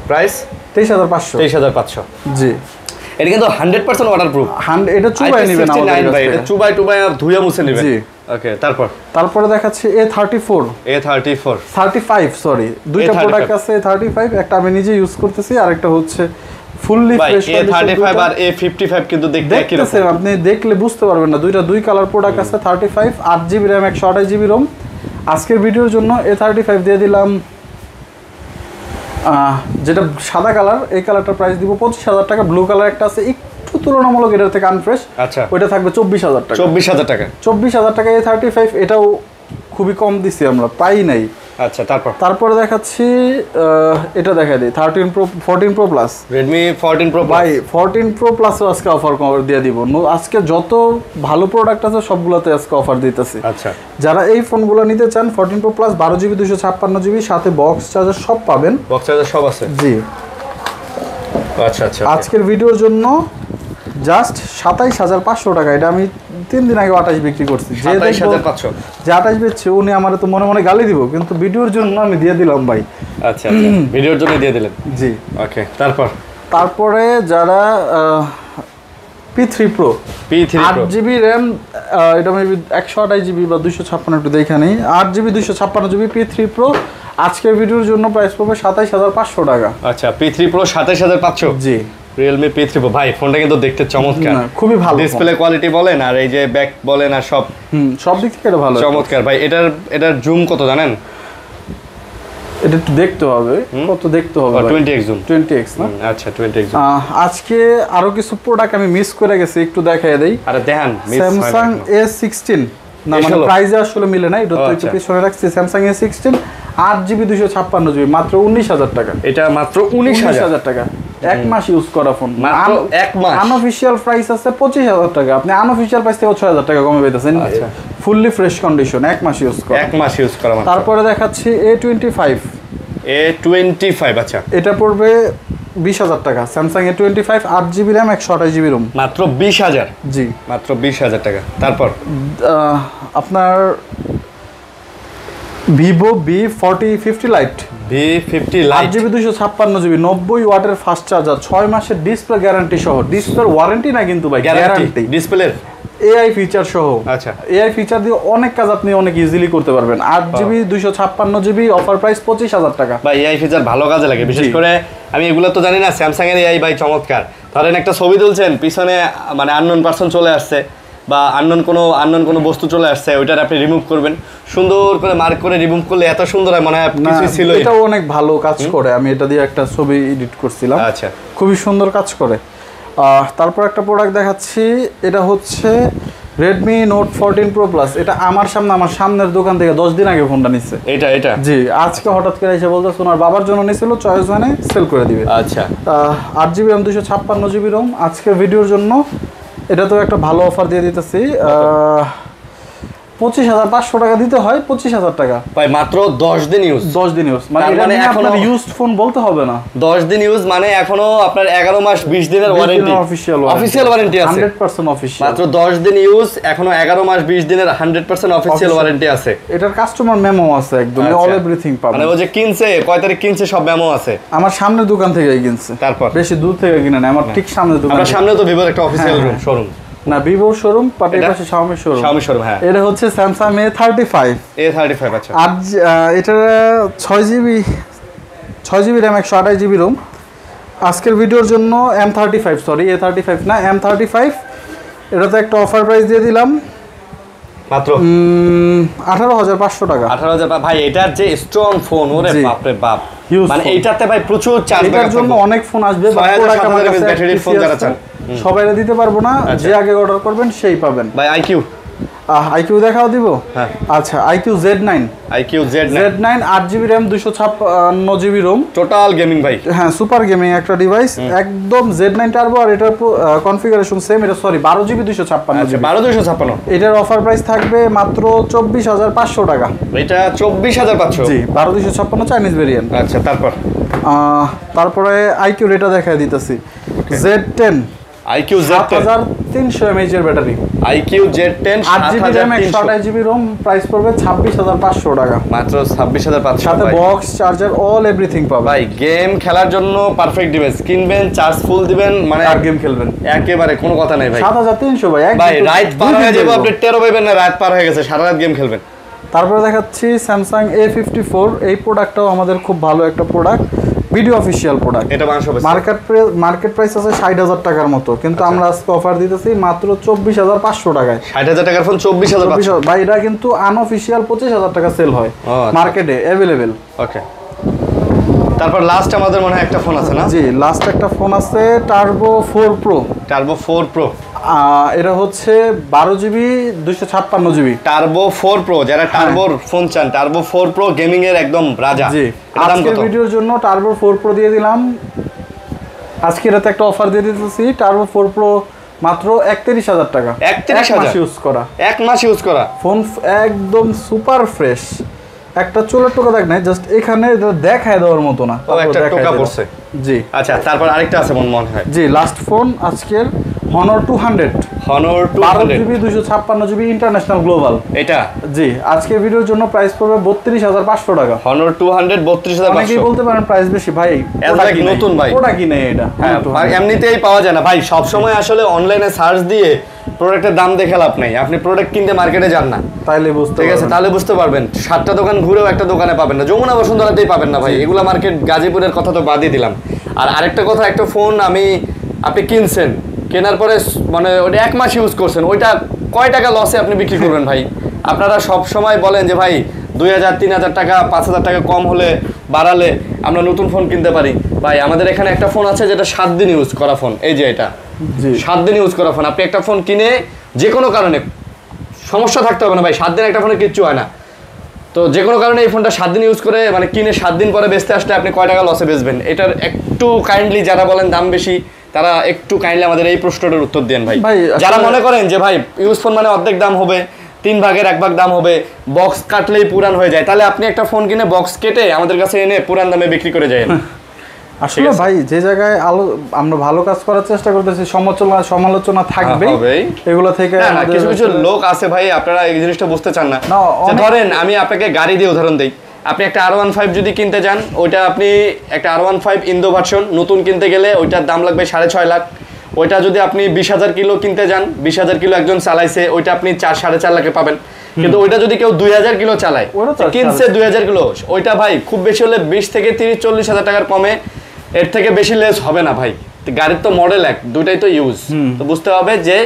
প্রাইস 23500। জি এটা কিন্তু 100% ওয়াটারপ্রুফ। এটা চুবাই নেবেন আমাদের ভাই, এটা চুবাই আর ধুইয়া মুছে নেবেন। জি ওকে তারপরে দেখাচ্ছি A35 সরি, দুইটা প্রোডাক্ট আছে। A35 একটা আমি নিজে ইউজ করতেছি, আর একটা হচ্ছে ফুললি ফ্রেশ A35 আর A55 কিন্তু দেখতে একই রকম। আপনি দেখলে বুঝতে পারবেন না, দুই কালার প্রোডাক্ট আছে। 35 8GB RAM 128GB ROM। আজকের ভিডিওর জন্য A35 দিয়ে দিলাম যেটা সাদা কালার, এই কালারটার প্রাইস দিব 25000 টাকা। ব্লু কালার একটা আছে একটু তুলনামূলক এটার থেকে আনফ্রেশ, আচ্ছা ওইটা থাকবে 24000 টাকা। 24000 টাকা A35। এটাও খুবই কম দিছি আমরা, পাই নাই। আচ্ছা তারপরে দেখাচ্ছি এটা দেখাই দিই 14 Pro Plus Redmi 14 Pro Plus। ভাই 14 Pro Plus ও আজকে অফার দিয়ে দিব। আজকে যত ভালো প্রোডাক্ট আছে সবগুলোতে আজকে অফার দিতেছি। আচ্ছা যারা এই ফোনগুলো নিতে চান 14 Pro Plus 12GB 256GB সাথে বক্স চার্জার সব পাবেন। বক্স চার্জার সব আছে জি। আচ্ছা আজকের ভিডিওর জন্য জাস্ট 27500 টাকা। এটা আমি 3 দিন আগে 28 বিক্রি করছি। যে 27500 যে 28 বেচছে উনি আমারে তো মনে মনে গালি দিব, কিন্তু ভিডিওর জন্য আমি দিয়ে দিলাম ভাই। আচ্ছা ভিডিওর জন্য দিয়ে দিলেন। জি ওকে তারপরে যারা P3 Pro 8GB RAM, এটা মেবি 128GB বা 256 একটু দেখে নেই। 8GB 256GB P3 Pro আজকের ভিডিওর জন্য প্রাইস পড়বে 27500 টাকা। আচ্ছা P3 Pro 27500। জি Realme P3 Pro ভাই ফোনটা কিন্তু দেখতে চমৎকার, খুবই ভালো। ডিসপ্লে কোয়ালিটি বলেন আর এই যে ব্যাক বলেন আর সব দিক থেকে এটা ভালো, চমৎকার ভাই। এটার জুম কত জানেন? এটা একটু দেখতে হবে, কত দেখতে হবে। 20x zoom. 20x না? আচ্ছা 20x জুম। আজকে আরো কিছু প্রোডাক্ট আমি মিস করে গেছি, একটু দেখাই দেই। আরে দেখেন Samsung A16 না, মানে প্রাইসে আসলে মিলে না, এটা তো একটু পিছনে রাখছি। Samsung A16 8GB 256GB মাত্র 19000 টাকা। এটা মাত্র 19000 টাকা। এক মাস ইউজ করা ফোন, মাত্র এক মাস। আনঅফিশিয়াল প্রাইস আছে 25000 টাকা, আপনি আনঅফিশিয়াল প্রাইস থেকে 6000 টাকা কমে পেতেছেন। আচ্ছা ফুললি ফ্রেশ কন্ডিশন, এক মাস ইউজ করা। তারপরে দেখাচ্ছি A25 আচ্ছা এটা পড়বে 20000 টাকা। Samsung A25 8GB RAM 128GB ROM মাত্র 20000। জি মাত্র 20000 টাকা। তারপর আপনার Vivo V50 Lite 8GB 256GB 90 ওয়াটের ফাস্ট চার্জার, 6 মাসের ডিসপ্লে গ্যারান্টি সহ। ডিসপ্লের ওয়ারেন্টি না কিন্তু ভাই, গ্যারান্টি ডিসপ্লের। AI ফিচার সহ। আচ্ছা AI ফিচার দিয়ে অনেক কাজ আপনি অনেক ইজিলি করতে পারবেন। 8GB 256GB অফার প্রাইস 25000 টাকা। ভাই AI ফিচার ভালো কাজে লাগে, বিশেষ করে আমি এগুলো তো জানি না। স্যামসাং এর AI ভাই চমৎকার। ধরেন একটা ছবি তুলছেন, পিছনে মানে আননোন পারসন চলে আসছে বা আননোন কোনো বস্তু চলে আসছে, ওইটার আপনি রিমুভ করবেন, সুন্দর করে মার্ক করে রিমুভ করলে এত সুন্দর হয় মনে হয় কিছু ছিল। এটাও অনেক ভালো কাজ করে, আমি এটা দিয়ে একটা ছবি এডিট করছিলাম। আচ্ছা খুবই সুন্দর কাজ করে। তারপর একটা প্রোডাক্ট দেখাচ্ছি, এটা হচ্ছে Redmi Note 14 Pro Plus। এটা আমার সামনের দোকান থেকে 10 দিন আগে ফোনটা নিচ্ছে। এটা জি, আজকে হঠাৎ করে এসে বলতেছে ওনার বাবার জন্য নিছিল, চয়েস মানে সেল করে দিবে। আচ্ছা, 8GB RAM 256GB ROM। আজকে ভিডিওর জন্য এটা তো একটা ভালো অফার দিয়ে দিতেছি। 25,500 টাকা দিতে হয়, 25,000 টাকা ভাই মাত্র 10 দিন ইউজ। 10 দিন ইউজ মানে এখনো ইউজড ফোন বলতে হবে না। 10 দিন ইউজ মানে এখনো আপনার 11 মাস 20 দিনের ওয়ারেন্টি, অফিশিয়াল ওয়ারেন্টি আছে 100% অফিশিয়াল। মাত্র 10 দিন ইউজ, এখনো 11 মাস 20 দিনের 100% অফিশিয়াল ওয়ারেন্টি আছে। এটার কাস্টমার মেমো আছে, একদম অল এভরিথিং পাবেন। মানে ও যে কিনছে, কয় তারিখ কিনছে সব মেমো আছে। আমার সামনের দোকান থেকেই কিনছে, তারপর বেশি দূর থেকে কিনে না, আমার ঠিক সামনের দোকান। আমার সামনে তো ভিভোর একটা অফিশিয়াল শোরুম না, ভিভো শোরুম, পাটের পাশে Xiaomi শোরুম। হ্যাঁ, এটা হচ্ছে Samsung A35। আচ্ছা, আর এটা 6GB RAM 128GB ROM। আজকের ভিডিওর জন্য M35, সরি A35 না, M35। এটাতে একটা অফার প্রাইস দিয়ে দিলাম মাত্র 18,500 টাকা। 18,000 ভাই, এটার যে স্ট্রং ফোন, ওরে বাপ রে বাপ, মানে এইটাতে ভাই প্রচুর চার্জ ব্যাকআপ। এটার জন্য অনেক ফোন আসবে, ব্যাটারির ফোন যারা চান সবাইরা দিতে পারবো না, যে আগে অর্ডার করবেন সেই পাবেন। ভাই আইকিউ দেখাও দিব। হ্যাঁ, আচ্ছা, iQOO Z9 8GB RAM 256GB ROM, total gaming ভাই। হ্যাঁ, সুপার গেমিং একটা ডিভাইস, একদম Z9 টার্বো। আর এটার কনফিগারেশন সেম, এটা সরি 12GB 256GB। 12,256। এটার অফার প্রাইস থাকবে মাত্র 24,500 টাকা। এটা 24,500। জি, 12,256 চাইনিজ ভেরিয়েন্ট। আচ্ছা, তারপরে আইকিউ এটা দেখাই দিতেছি, Z10 আইকিউ Z10 7300 mAh এর battery. IQOO Z10 8GB RAM 128GB ROM, price পড়বে 26,500 টাকা, মাত্র 26,500। সাথে বক্স, চার্জার, অল এভরিথিং পাবেন। ভাই গেম খেলার জন্য পারফেক্ট ডিভাইস, কিনবেন, চার্জ ফুল দিবেন, মানে আর গেম খেলবেন, একেবারে কোনো কথা নাই ভাই। 7,300 ভাই, ভাই রাত পার হয়ে যাবে, আপনি টেরও পাবেন না রাত পার হয়ে গেছে, সারা রাত গেম খেলবেন। তারপরে দেখাচ্ছি Samsung A54। এই প্রোডাক্টটাও আমাদের খুব ভালো একটা প্রোডাক্ট, ভিডিও অফিশিয়াল প্রোডাক্ট। এটা মার্কেট প্রাইস আছে 60,000 টাকার মতো, কিন্তু আমরা আজকে অফার দিতেছি মাত্র 24,500 টাকায়। 60,000 টাকার ফোন 24,500। ভাই এটা কিন্তু আনঅফিশিয়াল 25,000 টাকা সেল হয় মার্কেটে অ্যাভেলেবেল। ওকে, তারপর লাস্ট আমাদের মনে হয় একটা ফোন আছে না? জি, লাস্ট একটা ফোন আছে Turbo 4 Pro। Turbo 4 Pro, এটা হচ্ছে 12GB 256GB Turbo 4 Pro। যারা টার্বোর ফোন চান, Turbo 4 Pro গেমিং এর একদম রাজা। জি, আজকের ভিডিওর জন্য Turbo 4 Pro দিয়ে দিলাম। আজকে রাতে একটা অফার দিয়ে দিতেছি, Turbo 4 Pro মাত্র 31,000 টাকা। 31,000 ইউজ করা, 1 মাস ইউজ করা ফোন একদম সুপার ফ্রেশ, একটা চুলের টোকা দেখ না, জাস্ট এখানে দেখায় দেওয়ার মতো না, একটা টোকা পড়ছে। জি, আচ্ছা, তারপর আরেকটা আছে মনে হয়। জি, লাস্ট ফোন আজকের Honor 200 12GB 256GB international global. এটা জি, আজকের ভিডিওর জন্য প্রাইস পড়বে 32,500 টাকা। Honor 200 32,500। অনেকেই বলতে পারেন প্রাইস বেশি, ভাই নতুন ভাই, ওটা কি নেই, এটা এমনিতেই পাওয়া যায় না ভাই। সব সময় আসলে অনলাইনে সার্চ দিয়ে প্রোডাক্টের দাম দেখে লাভ নাই, আপনি প্রোডাক্ট কিনতে মার্কেটে যান না, তাইলে বুঝতে ঠিক আছে, তাহলে বুঝতে পারবেন। 7টা দোকান ঘুরেও একটা দোকানে পাবেন না, যমুনা বসুন্ধরাতেই পাবেন না ভাই। এগুলা মার্কেট, গাজীপুরের কথা তো বাদই দিলাম। আর আরেকটা কথা, একটা ফোন আপনি কিনছেন, কেনার পরে মানে ওটা 1 মাস ইউজ করছেন, ওইটা কয় টাকা লসে আপনি বিক্রি করবেন ভাই? আপনারা সব সময় বলেন যে ভাই 2,000 3,000 টাকা 5,000 টাকা কম হলে বাড়ালে আমরা নতুন ফোন কিনতে পারি। ভাই আমাদের এখানে একটা ফোন আছে যেটা 7 দিন ইউজ করা ফোন, এই যে এটা 7 দিন ইউজ করা ফোন। আপনি একটা ফোন কিনে যে কোনো কারণে সমস্যা থাকতে হবে না ভাই, 7 দিন একটা ফোনে কিচ্ছু হয় না। তো যে কোনো কারণে এই ফোনটা 7 দিন ইউজ করে মানে কিনে 7 দিন পরে বেচতে আসলে আপনি কয় টাকা লসে বেচবেন? এটার একটু কাইন্ডলি যারা বলেন দাম বেশি, তারা একটু কাইন্ডলি আমাদের এই প্রশ্নটার উত্তর দেন ভাই। যারা মনে করেন যে ভাই ইউজ ফোন মানে অর্ধেক দাম হবে, 3 ভাগের 1 ভাগ দাম হবে, বক্স কাটলেই পুরান হয়ে যায়, তাহলে আপনি একটা ফোন কিনে বক্স কেটে আমাদের কাছে এনে পুরান দামে বিক্রি করে যায়। আসলে ভাই যে জায়গায় আমরা ভালো কাজ করার চেষ্টা করতেছি, সমালোচনা থাকবে, এগুলো থেকে কিছু কিছু লোক আছে ভাই, আপনারা এই জিনিসটা বুঝতে চান না। ধরেন আমি আপনাকে গাড়ি দিয়ে উদাহরণ দিই, আপনি একটা R15 যদি কিনতে যান, ওইটা আপনি একটা R15 ইন্দো ভার্সন নতুন কিনতে গেলে ওইটার দাম লাগবে 6.5 লাখ। ওইটা যদি আপনি 20,000 কিলো কিনতে যান, 20,000 কিলো একজন চালাইছে, ওইটা আপনি 4.5 লাখে পাবেন। কিন্তু ওইটা যদি কেউ 2,000 কিলো চালায়, কিনছে 2,000 কিলো, ওইটা ভাই খুব বেশি হলে 20 থেকে 30-40 হাজার টাকার কমে, এর থেকে বেশি লেস হবে না ভাই। গাড়ির তো মডেল এক, দুটাই তো ইউজ। তো বুঝতে হবে যে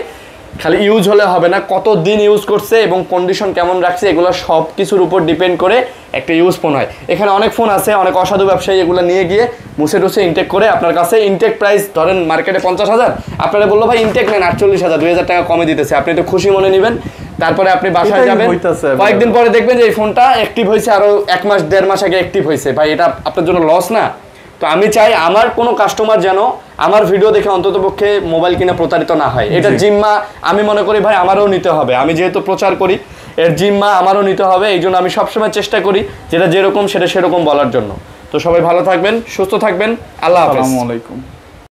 খালি ইউজ হলে হবে না, কত দিন ইউজ করছে এবং কন্ডিশন কেমন রাখছে, এগুলো সব কিছুর উপর ডিপেন্ড করে একটা ইউজ ফোন হয়। এখানে অনেক ফোন আছে, অনেক অসাধু ব্যবসায়ী এগুলো নিয়ে গিয়ে মুছে টুছে ইনটেক করে আপনার কাছে ইনটেক প্রাইস ধরেন মার্কেটে 50,000, আপনারা বললো ভাই ইনটেক নেন 48,000, 2,000 টাকা কমে দিতেছে, আপনি তো খুশি মনে নেবেন। তারপরে আপনি বাসায় যাবেন, কয়েকদিন পরে দেখবেন যে এই ফোনটা অ্যাক্টিভ হয়েছে, আরো 1 মাস 1.5 মাস আগে অ্যাক্টিভ হয়েছে। ভাই এটা আপনার জন্য লস না? তো আমি চাই আমার কোনো কাস্টমার যেন আমার ভিডিও দেখে অন্ততপক্ষে মোবাইল কিনে প্রতারিত না হয়। এটা জিম্মা আমি মনে করি ভাই আমারও নিতে হবে, আমি যেহেতু প্রচার করি এর জিম্মা আমারও নিতে হবে। এই জন্য আমি সবসময় চেষ্টা করি যেটা যেরকম সেটা সেরকম বলার জন্য। তো সবাই ভালো থাকবেন, সুস্থ থাকবেন, আল্লাহ হাফেজ। আসসালামু আলাইকুম।